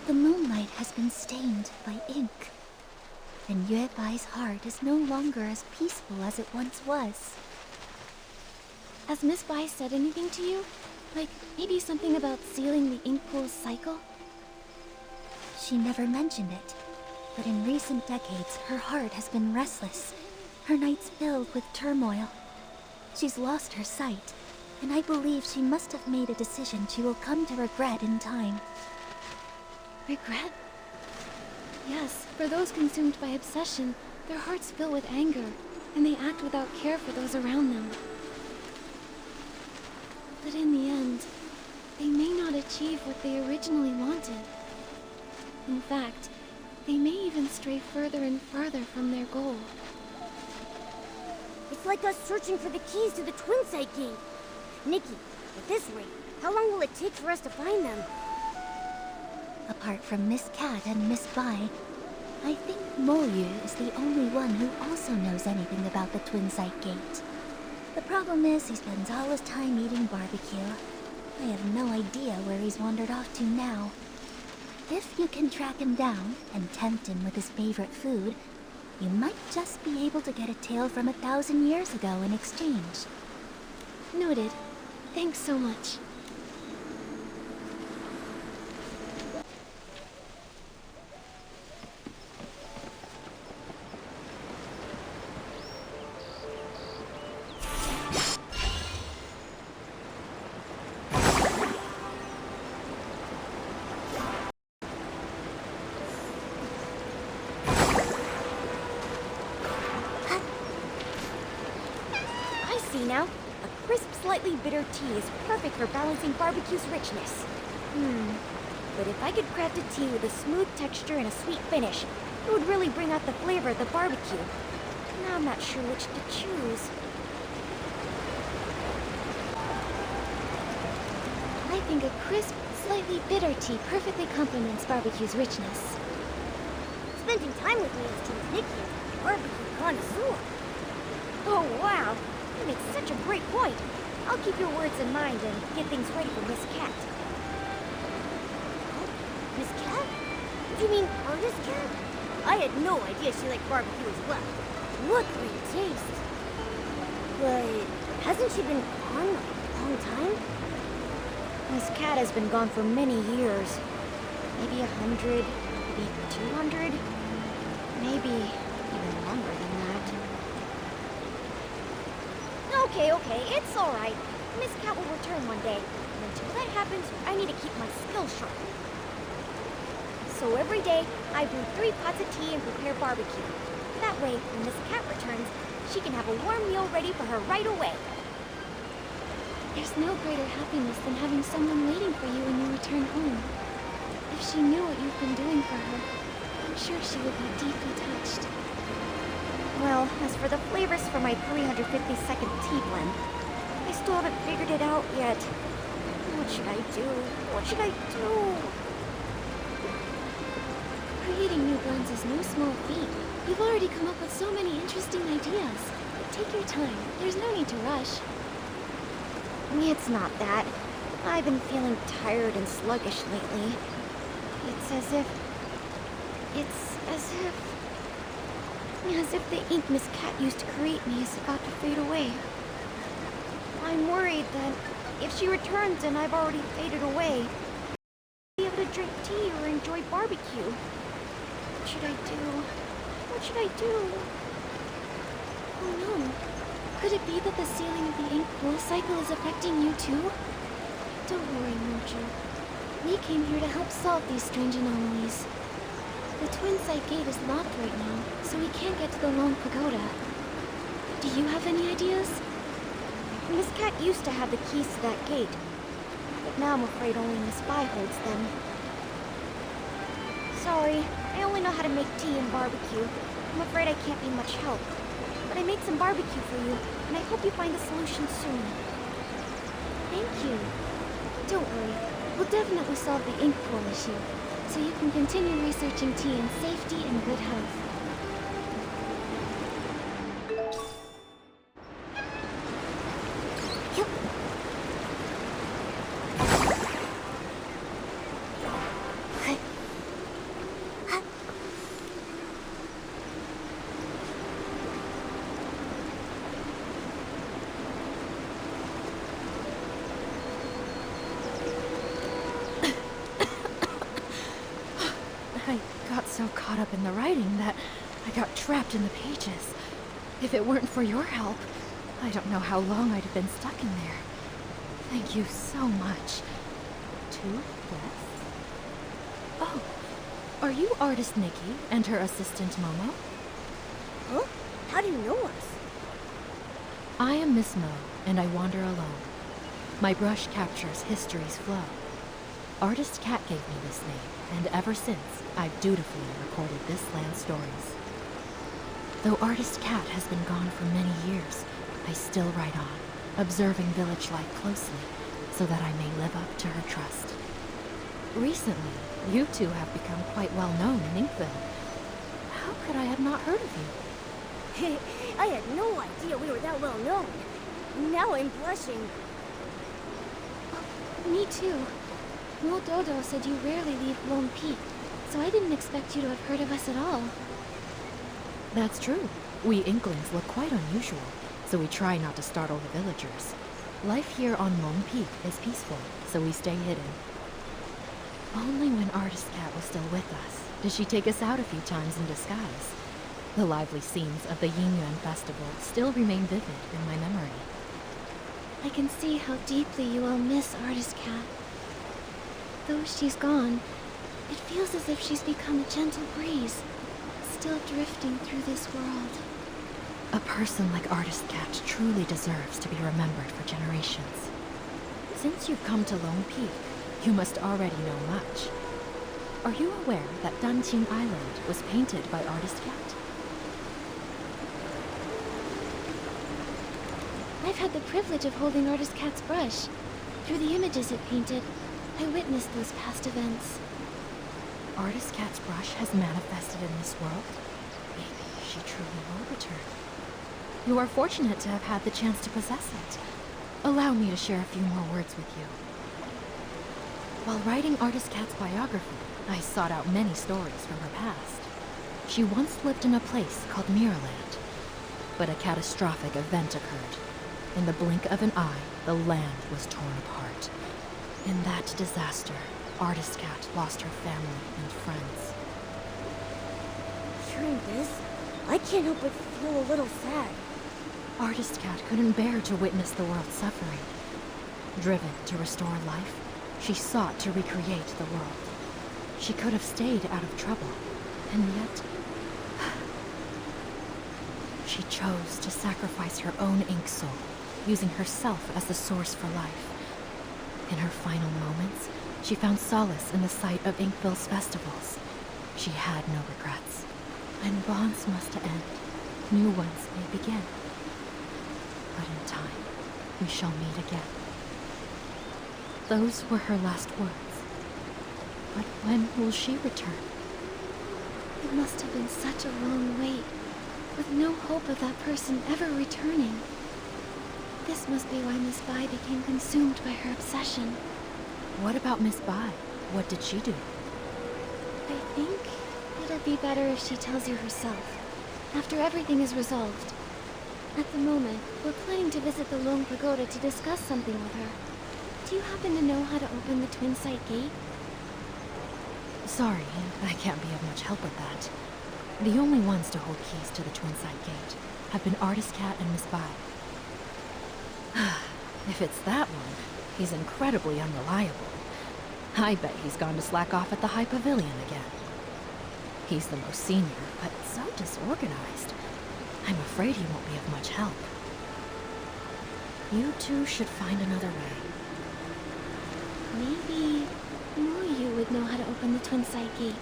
the moonlight has been stained by ink, and Yue Bai's heart is no longer as peaceful as it once was. Has Miss Bai said anything to you? Like, maybe something about sealing the ink pool's cycle? She never mentioned it, but in recent decades, her heart has been restless, her nights filled with turmoil. She's lost her sight, and I believe she must have made a decision she will come to regret in time. Regret? Yes, for those consumed by obsession, their hearts fill with anger, and they act without care for those around them. But in the end, they may not achieve what they originally wanted. In fact, they may even stray further and further from their goal. It's like us searching for the keys to the Twin Site Gate. Nikki, at this rate, how long will it take for us to find them? Apart from Miss Cat and Miss Bai, I think Moyu is the only one who also knows anything about the Twin Site Gate. The problem is he spends all his time eating barbecue. I have no idea where he's wandered off to now. If you can track him down and tempt him with his favorite food, you might just be able to get a tale from 1,000 years ago in exchange. Noted. Thanks so much. Now, a crisp, slightly bitter tea is perfect for balancing barbecue's richness. But if I could craft a tea with a smooth texture and a sweet finish, it would really bring out the flavor of the barbecue. Now I'm not sure which to choose. I think a crisp, slightly bitter tea perfectly complements barbecue's richness. Spending time with me is turns Nikki into a barbecue connoisseur. Oh, wow. You make such a great point. I'll keep your words in mind and get things ready for Miss Cat. Oh, Miss Cat? Do you mean Artist Cat? I had no idea she liked barbecue as well. What great taste. But hasn't she been gone a long time? Miss Cat has been gone for many years. Maybe 100, maybe 200, maybe even longer than that. Okay, it's alright. Miss Cat will return one day, and until that happens, I need to keep my skills sharp. So every day, I brew 3 pots of tea and prepare barbecue. That way, when Miss Cat returns, she can have a warm meal ready for her right away. There's no greater happiness than having someone waiting for you when you return home. If she knew what you've been doing for her, I'm sure she would be deeply touched. Well, as for the flavors for my 352nd tea blend, I still haven't figured it out yet. What should I do? What should I do? Creating new blends is no small feat. You've already come up with so many interesting ideas. Take your time. There's no need to rush. It's not that. I've been feeling tired and sluggish lately. It's as if the ink Miss Cat used to create me is about to fade away. I'm worried that if she returns and I've already faded away, I'll be able to drink tea or enjoy barbecue. What should I do? What should I do? Oh no. Could it be that the sealing of the ink pool cycle is affecting you too? Don't worry, Mojo. We came here to help solve these strange anomalies. The Twin Site Gate is locked right now, so we can't get to the Long Pagoda. Do you have any ideas? Miss Cat used to have the keys to that gate, but now I'm afraid only Miss Bai holds them. Sorry, I only know how to make tea and barbecue. I'm afraid I can't be much help. But I made some barbecue for you, and I hope you find a solution soon. Thank you. Don't worry, we'll definitely solve the ink pool issue, so you can continue researching tea in safety and good health. I got so caught up in the writing that I got trapped in the pages. If it weren't for your help, I don't know how long I'd have been stuck in there. Thank you so much. 2 breaths? Oh, are you artist Nikki and her assistant Momo? Huh? How do you know us? I am Miss Mo, and I wander alone. My brush captures history's flow. Artist Cat gave me this name, and ever since, I've dutifully recorded this land's stories. Though Artist Cat has been gone for many years, I still write on, observing village life closely, so that I may live up to her trust. Recently, you two have become quite well known in Inkville. How could I have not heard of you? I had no idea we were that well known. Now I'm blushing. Me too. Mo Dodo said you rarely leave Lone Peak, so I didn't expect you to have heard of us at all. That's true. We Inklings look quite unusual, so we try not to startle the villagers. Life here on Lone Peak is peaceful, so we stay hidden. Only when Artist Cat was still with us did she take us out a few times in disguise. The lively scenes of the Yingyuan festival still remain vivid in my memory. I can see how deeply you all miss Artist Cat. Though she's gone, it feels as if she's become a gentle breeze, still drifting through this world. A person like Artist Cat truly deserves to be remembered for generations. Since you've come to Lone Peak, you must already know much. Are you aware that Danqing Island was painted by Artist Cat? I've had the privilege of holding Artist Cat's brush. Through the images it painted, I witnessed those past events. Artist Cat's brush has manifested in this world. Maybe she truly will return. You are fortunate to have had the chance to possess it. Allow me to share a few more words with you. While writing Artist Cat's biography, I sought out many stories from her past. She once lived in a place called Mirrorland, but a catastrophic event occurred. In the blink of an eye, the land was torn apart. In that disaster, Artist Cat lost her family and friends. Hearing this, I can't help but feel a little sad. Artist Cat couldn't bear to witness the world suffering. Driven to restore life, she sought to recreate the world. She could have stayed out of trouble, and yet she chose to sacrifice her own ink soul, using herself as the source for life. In her final moments, she found solace in the sight of Inkville's festivals. She had no regrets. When bonds must end, new ones may begin. But in time, we shall meet again. Those were her last words. But when will she return? It must have been such a long wait, with no hope of that person ever returning. This must be why Miss Bai became consumed by her obsession. What about Miss Bai? What did she do? I think it'd be better if she tells you herself, after everything is resolved. At the moment, we're planning to visit the Lone Pagoda to discuss something with her. Do you happen to know how to open the Twin Sight Gate? Sorry, I can't be of much help with that. The only ones to hold keys to the Twin Sight Gate have been Artist Cat and Miss Bai. If it's that one, he's incredibly unreliable. I bet he's gone to slack off at the High Pavilion again. He's the most senior, but so disorganized. I'm afraid he won't be of much help. You two should find another way. Maybe Muyu would know how to open the Twin Sight Gate.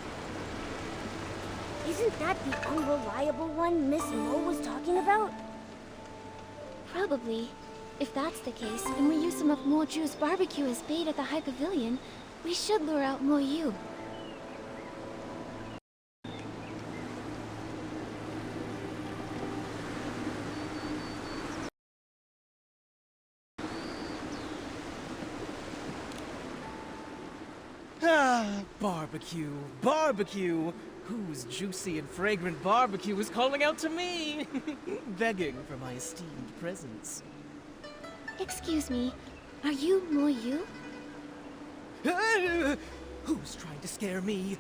Isn't that the unreliable one Miss Mo was talking about? Probably. If that's the case, and we use some of Moju's barbecue as bait at the High Pavilion, we should lure out Moyu. Ah, barbecue, barbecue! Whose juicy and fragrant barbecue is calling out to me? Begging for my esteemed presence. Excuse me, are you Moyu? Who's trying to scare me?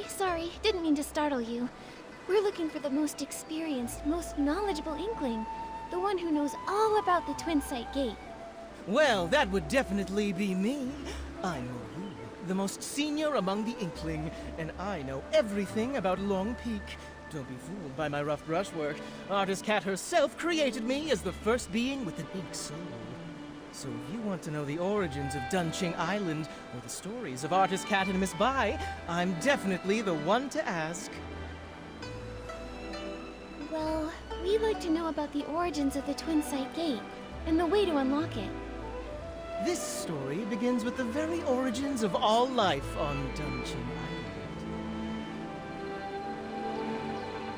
Sorry, didn't mean to startle you. We're looking for the most experienced, most knowledgeable Inkling. The one who knows all about the Twin Sight Gate. Well, that would definitely be me. I'm Moyu, the most senior among the Inkling, and I know everything about Long Peak. Don't be fooled by my rough brushwork. Artist Cat herself created me as the first being with an ink soul. So if you want to know the origins of Danqing Island or the stories of Artist Cat and Miss Bai, I'm definitely the one to ask. Well, we'd like to know about the origins of the Twin Sight Gate and the way to unlock it. This story begins with the very origins of all life on Danqing Island.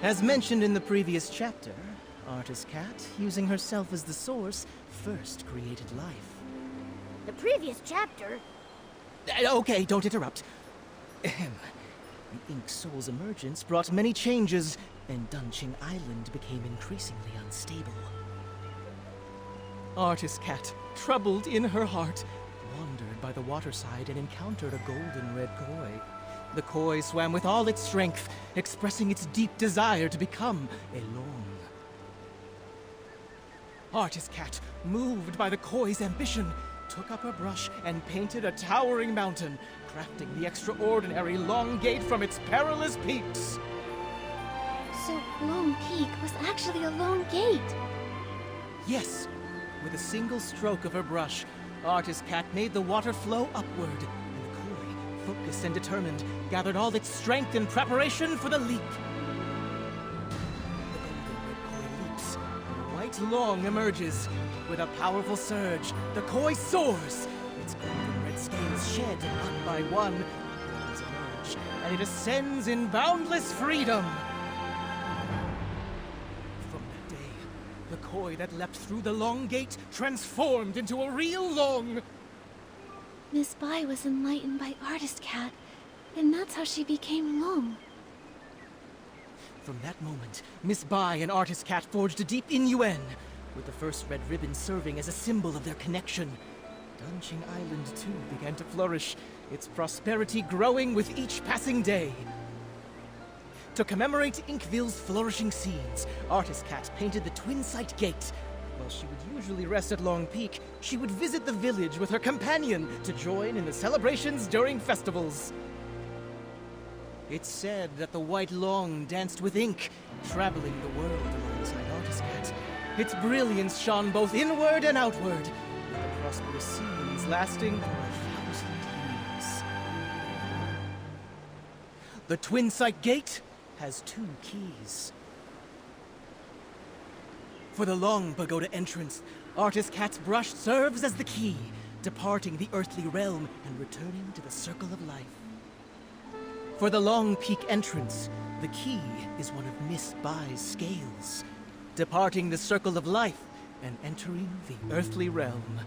As mentioned in the previous chapter, Artist Cat, using herself as the source, first created life. The previous chapter? Okay, don't interrupt. Ahem. The Ink Soul's emergence brought many changes, and Danqing Island became increasingly unstable. Artist Cat, troubled in her heart, wandered by the waterside and encountered a golden red koi. The koi swam with all its strength, expressing its deep desire to become a long. Artist Cat, moved by the koi's ambition, took up her brush and painted a towering mountain, crafting the extraordinary Long Gate from its perilous peaks. So Lone Peak was actually a lone gate. Yes, with a single stroke of her brush, Artist Cat made the water flow upward, and the koi, focused and determined, gathered all its strength in preparation for the leap. White Long emerges. With a powerful surge, the koi soars. Its golden red scales shed one by one. Wings emerge, and it ascends in boundless freedom. From that day, the koi that leapt through the Long Gate transformed into a real long. Miss Bai was enlightened by Artist Cat, and that's how she became Long. From that moment, Miss Bai and Artist Cat forged a deep innuendo, with the first red ribbon serving as a symbol of their connection. Danqing Island, too, began to flourish, its prosperity growing with each passing day. To commemorate Inkville's flourishing scenes, Artist Cat painted the Twin Sight Gate. While she would usually rest at Long Peak, she would visit the village with her companion to join in the celebrations during festivals. It's said that the White Long danced with ink, traveling the world alongside Artist Cat. Its brilliance shone both inward and outward, with the prosperous scenes lasting for 1,000 years. The Twin Sight Gate has 2 keys. For the Long Pagoda entrance, Artist Cat's brush serves as the key, departing the earthly realm and returning to the circle of life. For the Long Peak entrance, the key is one of Miss Bai's scales, departing the circle of life and entering the earthly realm.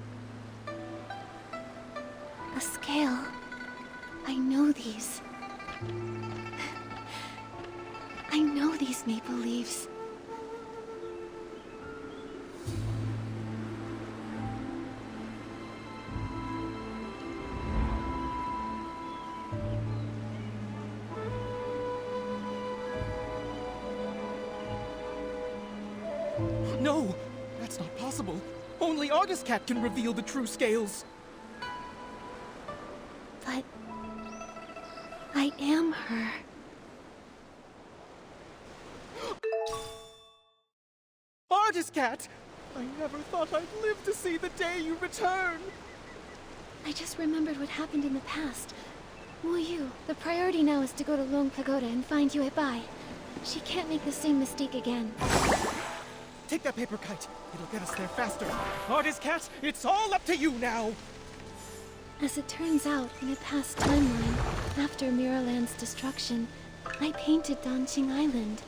A scale. I know these. I know these maple leaves. No, that's not possible. Only Artist Cat can reveal the true scales. But I am her. Artist Cat! I never thought I'd live to see the day you return! I just remembered what happened in the past. Wu Yu, the priority now is to go to Lone Pagoda and find Yue Bai. She can't make the same mistake again. Take that paper kite. It'll get us there faster. Artist Cat, it's all up to you now! As it turns out, in a past timeline, after Miraland's destruction, I painted Danqing Island.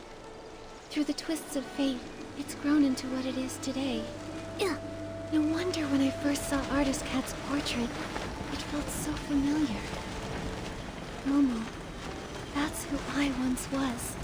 Through the twists of fate, it's grown into what it is today. Ugh. No wonder when I first saw Artist Cat's portrait, it felt so familiar. Momo, that's who I once was.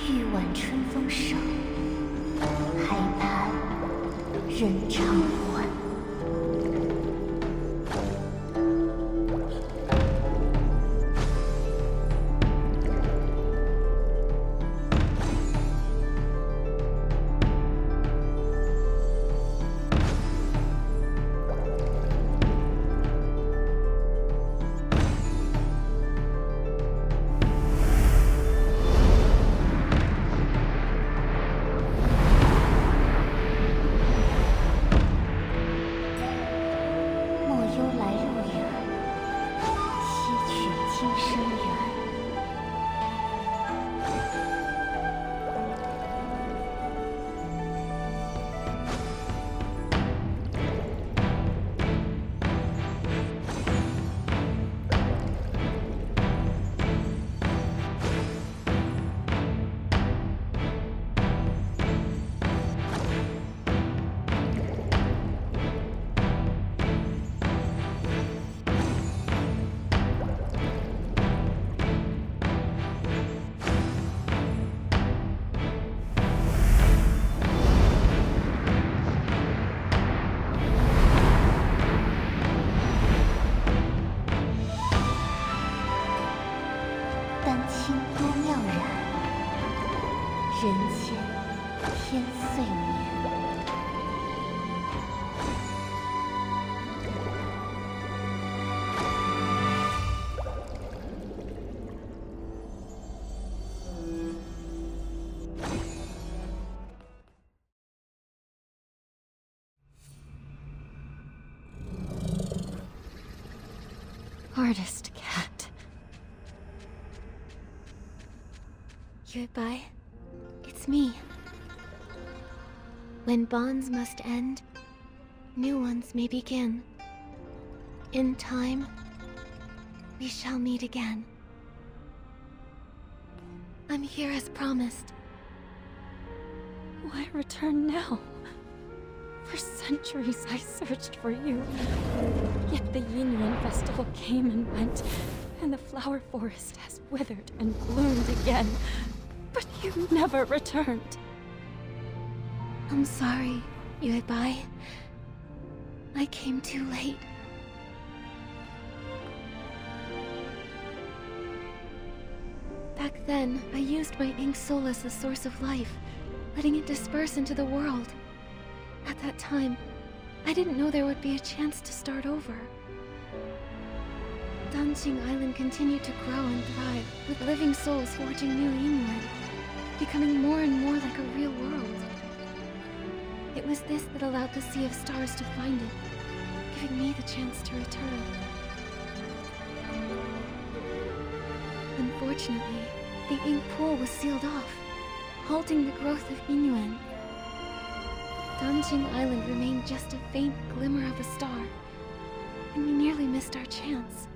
玉挽春风手，海畔人长还。丹青多妙然，人间天岁年。Artist cat. Goodbye. It's me. When bonds must end, new ones may begin. In time, we shall meet again. I'm here as promised. Why return now? For centuries I searched for you. Yet the Yinyuan festival came and went, and the flower forest has withered and bloomed again. But you never returned. I'm sorry, Yuebai. I came too late. Back then, I used my ink soul as the source of life, letting it disperse into the world. At that time, I didn't know there would be a chance to start over. Danqing Island continued to grow and thrive, with living souls forging new Yinyuan, becoming more and more like a real world. It was this that allowed the Sea of Stars to find it, giving me the chance to return. Unfortunately, the ink pool was sealed off, halting the growth of Yinyuan. Danqing Island remained just a faint glimmer of a star, and we nearly missed our chance.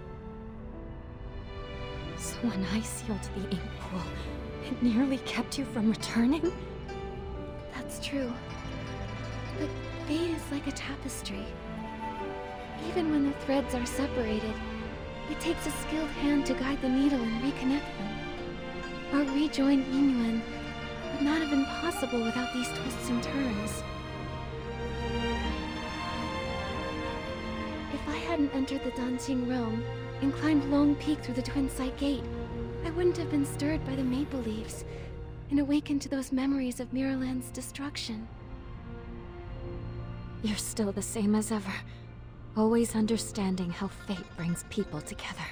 So when I sealed the ink pool, it nearly kept you from returning? That's true. But fate is like a tapestry. Even when the threads are separated, it takes a skilled hand to guide the needle and reconnect them. Our rejoined Yinyuan would not have been possible without these twists and turns. If I hadn't entered the Danqing realm and climbed Long Peak through the Twin Sight Gate, I wouldn't have been stirred by the maple leaves and awakened to those memories of Miraland's destruction. You're still the same as ever, always understanding how fate brings people together.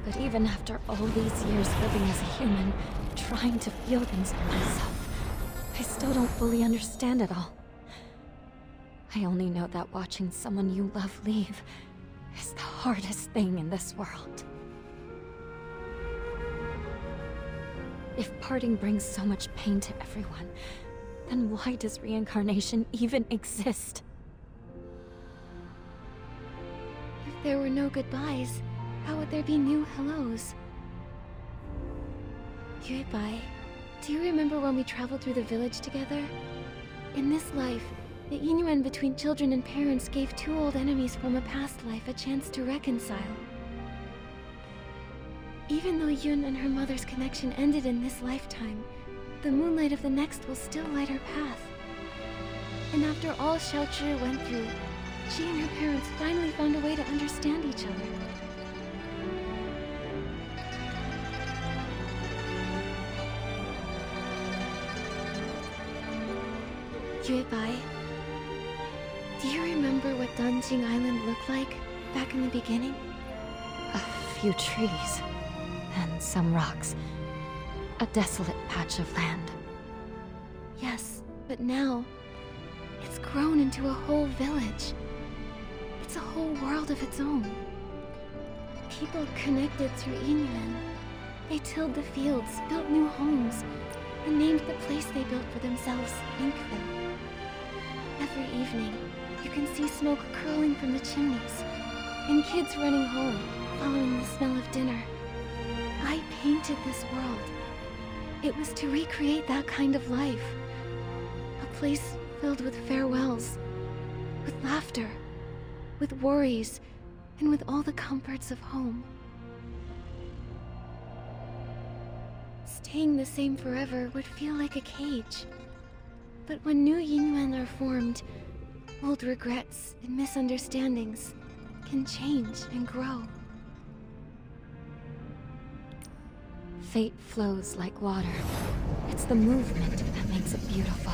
But even after all these years living as a human, trying to feel things for myself, I still don't fully understand it all. I only know that watching someone you love leave is the hardest thing in this world. If parting brings so much pain to everyone, then why does reincarnation even exist? If there were no goodbyes, how would there be new hellos? Yuebai, do you remember when we traveled through the village together? In this life, the Yinyuan between children and parents gave two old enemies from a past life a chance to reconcile. Even though Yun and her mother's connection ended in this lifetime, the moonlight of the next will still light her path. And after all Xiaozhi went through, she and her parents finally found a way to understand each other. Yuebai, do you remember what Danqing Island looked like back in the beginning? A few trees and some rocks. A desolate patch of land. Yes, but now it's grown into a whole village. It's a whole world of its own. People connected through Yinyuan. They tilled the fields, built new homes, and named the place they built for themselves Inkville. Every evening, you can see smoke curling from the chimneys, and kids running home, following the smell of dinner. I painted this world. It was to recreate that kind of life. A place filled with farewells, with laughter, with worries, and with all the comforts of home. Staying the same forever would feel like a cage. But when new Yinyuan are formed, old regrets and misunderstandings can change and grow. Fate flows like water. It's the movement that makes it beautiful.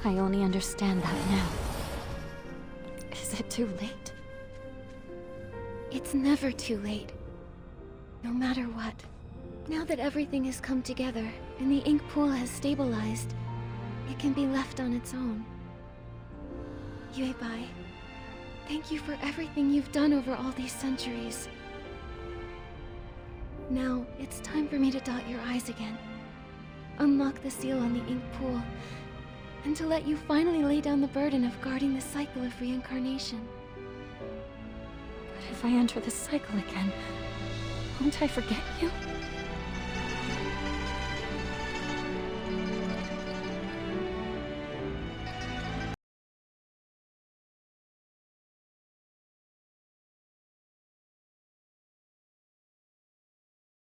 I only understand that now. Is it too late? It's never too late. No matter what. Now that everything has come together and the ink pool has stabilized, it can be left on its own. Yuebai, thank you for everything you've done over all these centuries. Now, it's time for me to dot your I's again. Unlock the seal on the ink pool, and to let you finally lay down the burden of guarding the cycle of reincarnation. But if I enter the cycle again, won't I forget you?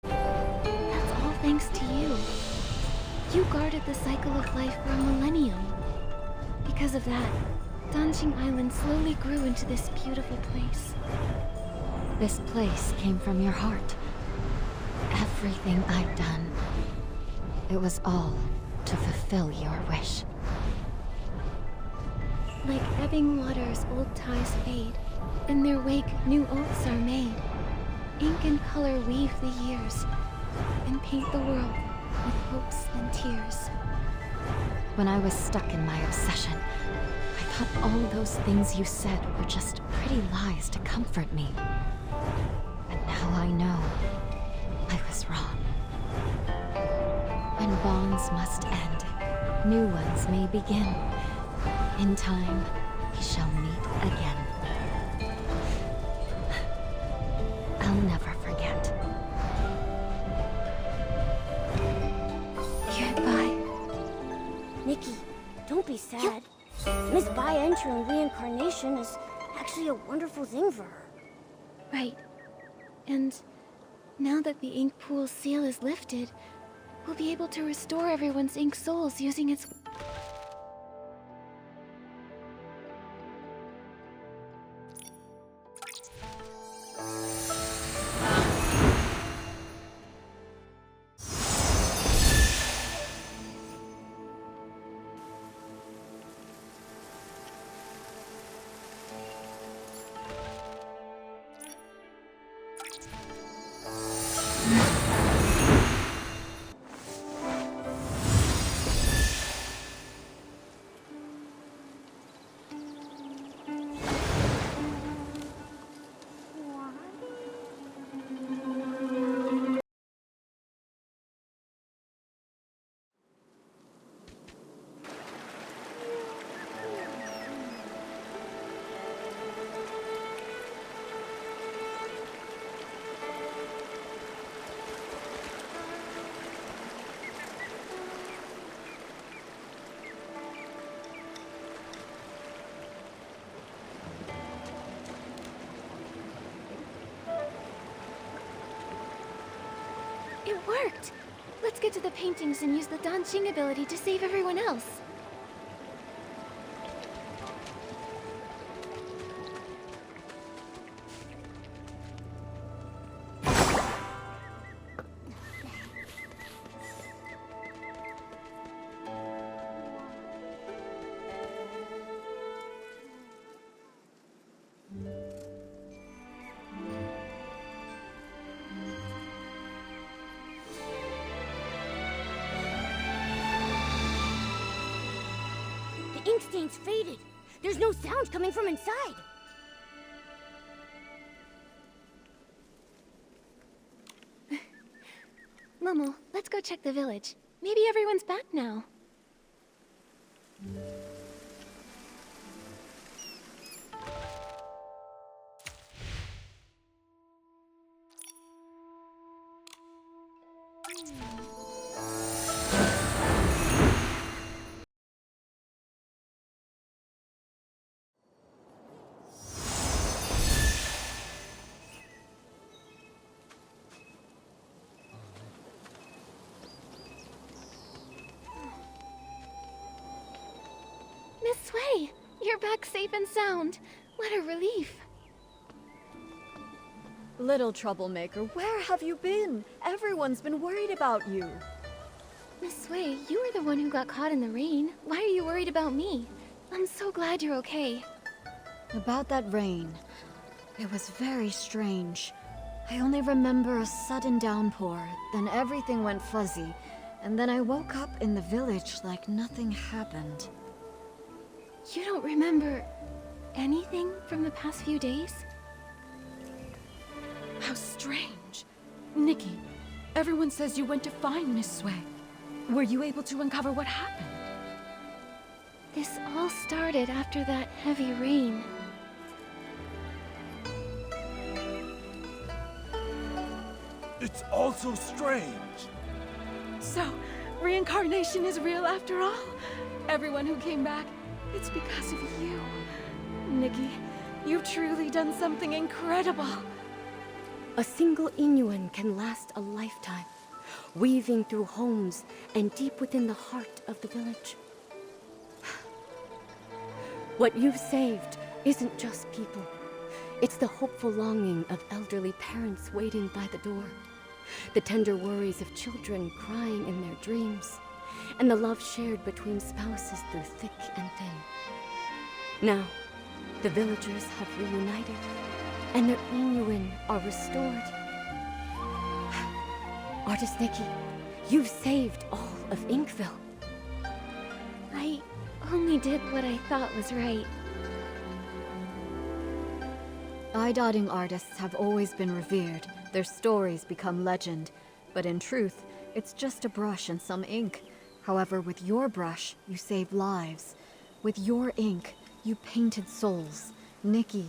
That's all thanks to you. You guarded the cycle of life for a millennium. Because of that, Danqing Island slowly grew into this beautiful place. This place came from your heart. Everything I'd done, it was all to fulfill your wish. Like ebbing waters, old ties fade. In their wake, new oaths are made. Ink and color weave the years, and paint the world with hopes and tears. When I was stuck in my obsession, I thought all those things you said were just pretty lies to comfort me. And now I know I was wrong. When bonds must end, new ones may begin. In time, we shall meet again. I'll never forget. Goodbye. Nikki, don't be sad. Miss Bai entering reincarnation is actually a wonderful thing for her. Right. And now that the ink pool seal is lifted, we'll be able to restore everyone's ink souls using its... It worked! Let's get to the paintings and use the Danqing ability to save everyone else. The ink stain's faded. There's no sound coming from inside. Momo, let's go check the village. Maybe everyone's back now. Miss Sui, you're back safe and sound. What a relief. Little troublemaker, where have you been? Everyone's been worried about you. Miss Sui, you were the one who got caught in the rain. Why are you worried about me? I'm so glad you're okay. About that rain, it was very strange. I only remember a sudden downpour, then everything went fuzzy, and then I woke up in the village like nothing happened. You don't remember anything from the past few days? How strange. Nikki, everyone says you went to find Miss Sui. Were you able to uncover what happened? This all started after that heavy rain. It's all so strange. So, reincarnation is real after all? Everyone who came back, it's because of you. Nikki, you've truly done something incredible. A single Inuan can last a lifetime, weaving through homes and deep within the heart of the village. What you've saved isn't just people. It's the hopeful longing of elderly parents waiting by the door, the tender worries of children crying in their dreams, and the love shared between spouses through thick and thin. Now, the villagers have reunited, and their Inuan are restored. Artist Nikki, you've saved all of Inkville. I only did what I thought was right. Eye-dotting artists have always been revered. Their stories become legend. But in truth, it's just a brush and some ink. However, with your brush, you save lives. With your ink, you painted souls. Nikki,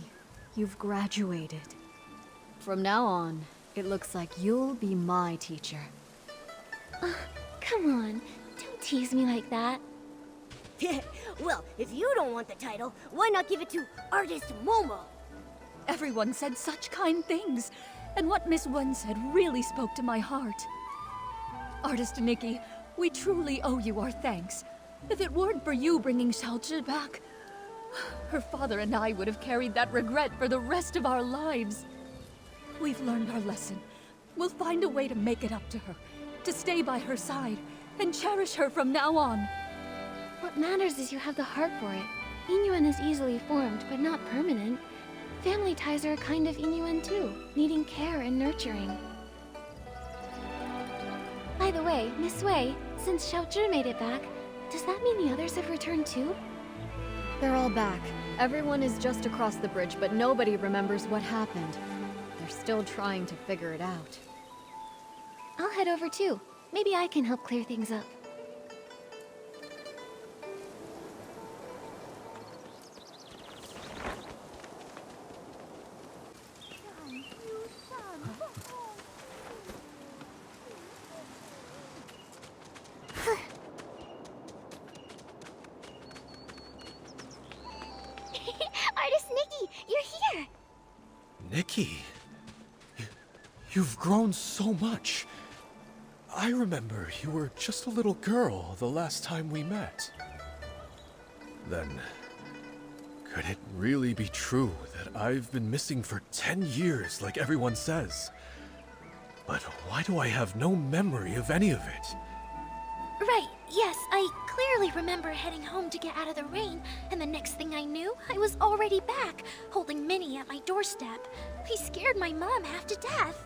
you've graduated. From now on, it looks like you'll be my teacher. Come on, don't tease me like that. Well, if you don't want the title, why not give it to Artist Momo? Everyone said such kind things, and what Miss Wen said really spoke to my heart. Artist Nikki, we truly owe you our thanks. If it weren't for you bringing Xiaozhi back, her father and I would have carried that regret for the rest of our lives. We've learned our lesson. We'll find a way to make it up to her, to stay by her side, and cherish her from now on. What matters is you have the heart for it. Inuan is easily formed, but not permanent. Family ties are a kind of Inuan too, needing care and nurturing. By the way, Miss Sui, since Xiaozhi made it back, does that mean the others have returned too? They're all back. Everyone is just across the bridge, but nobody remembers what happened. They're still trying to figure it out. I'll head over too. Maybe I can help clear things up. Artist Nikki, you're here! Nikki, you've grown so much. I remember you were just a little girl the last time we met. Then, could it really be true that I've been missing for 10 years like everyone says? But why do I have no memory of any of it? Right, yes, I clearly remember heading home to get out of the rain, and the next thing I knew, I was already back, holding Minnie at my doorstep. He scared my mom half to death.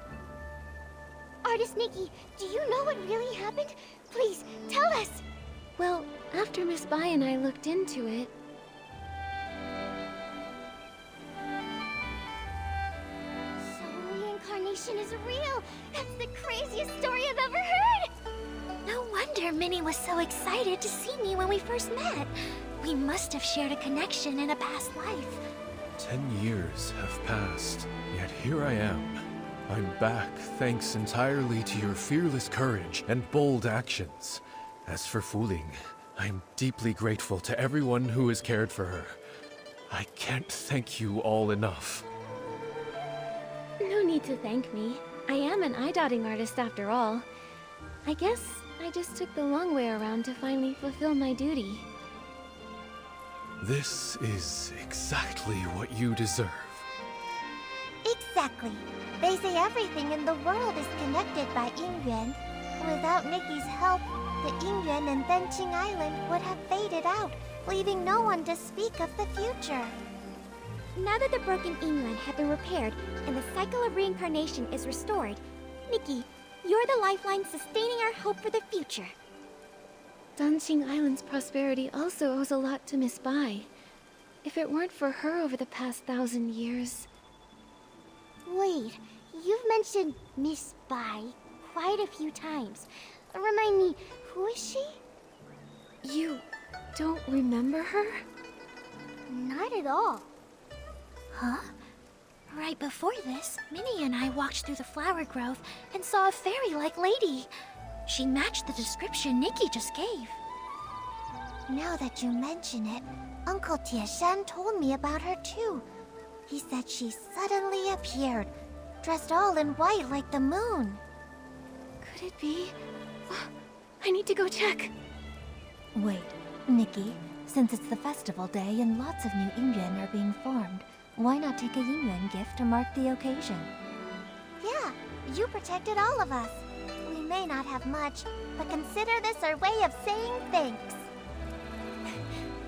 Artist Nikki, do you know what really happened? Please, tell us! Well, after Miss Bai and I looked into it... So reincarnation is real! That's the craziest story I've ever heard! No wonder Minnie was so excited to see me when we first met. We must have shared a connection in a past life. 10 years have passed, yet here I am. I'm back thanks entirely to your fearless courage and bold actions. As for Fu Ling, I'm deeply grateful to everyone who has cared for her. I can't thank you all enough. No need to thank me. I am an eye-dotting artist after all. I guess I just took the long way around to finally fulfill my duty. This is exactly what you deserve. Exactly. They say everything in the world is connected by Yingyuan. Without Nikki's help, the Yingyuan and Danqing Island would have faded out, leaving no one to speak of the future. Now that the broken Yingyuan have been repaired and the cycle of reincarnation is restored, Nikki, you're the lifeline sustaining our hope for the future. Danqing Island's prosperity also owes a lot to Miss Bai. If it weren't for her over the past 1,000 years... Wait, you've mentioned Miss Bai quite a few times. Remind me, who is she? You don't remember her? Not at all. Huh? Right before this, Minnie and I walked through the flower grove and saw a fairy-like lady. She matched the description Nikki just gave. Now that you mention it, Uncle Tieshan told me about her too. He said she suddenly appeared, dressed all in white like the moon. Could it be? I need to go check. Wait, Nikki, since it's the festival day and lots of new Yingyuan are being formed, why not take a Yingyuan gift to mark the occasion? Yeah, you protected all of us. We may not have much, but consider this our way of saying thanks.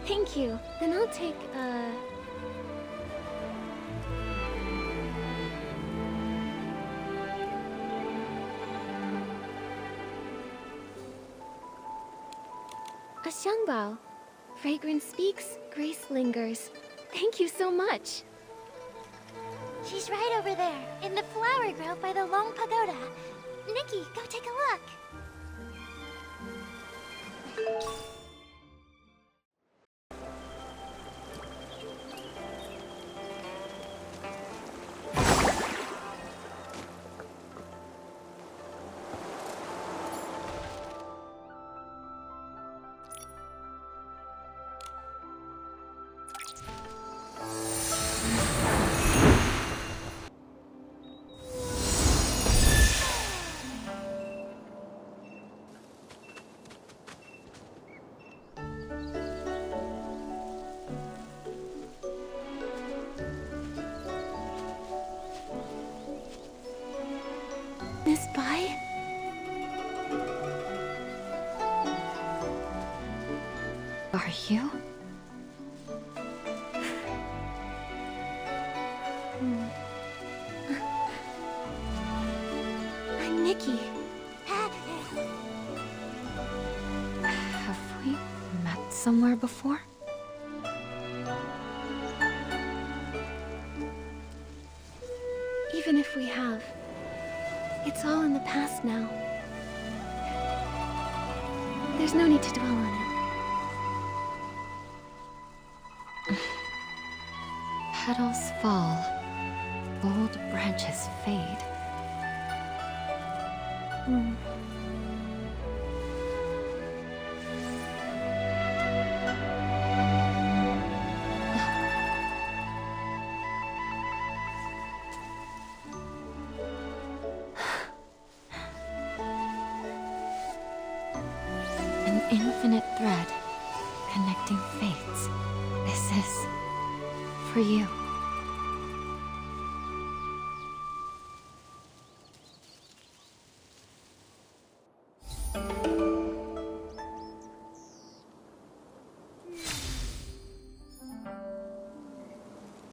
Thank you. Then I'll take, a xiangbao. Fragrance speaks, grace lingers. Thank you so much. She's right over there, in the flower grove by the Long Pagoda. Nikki, go take a look. Miss Bai? Are you? I'm Nikki. Have we met somewhere before? Even if we have, it's all in the past now. There's no need to dwell on it. Petals fall, old branches fade. infinite thread connecting fates. This is for you.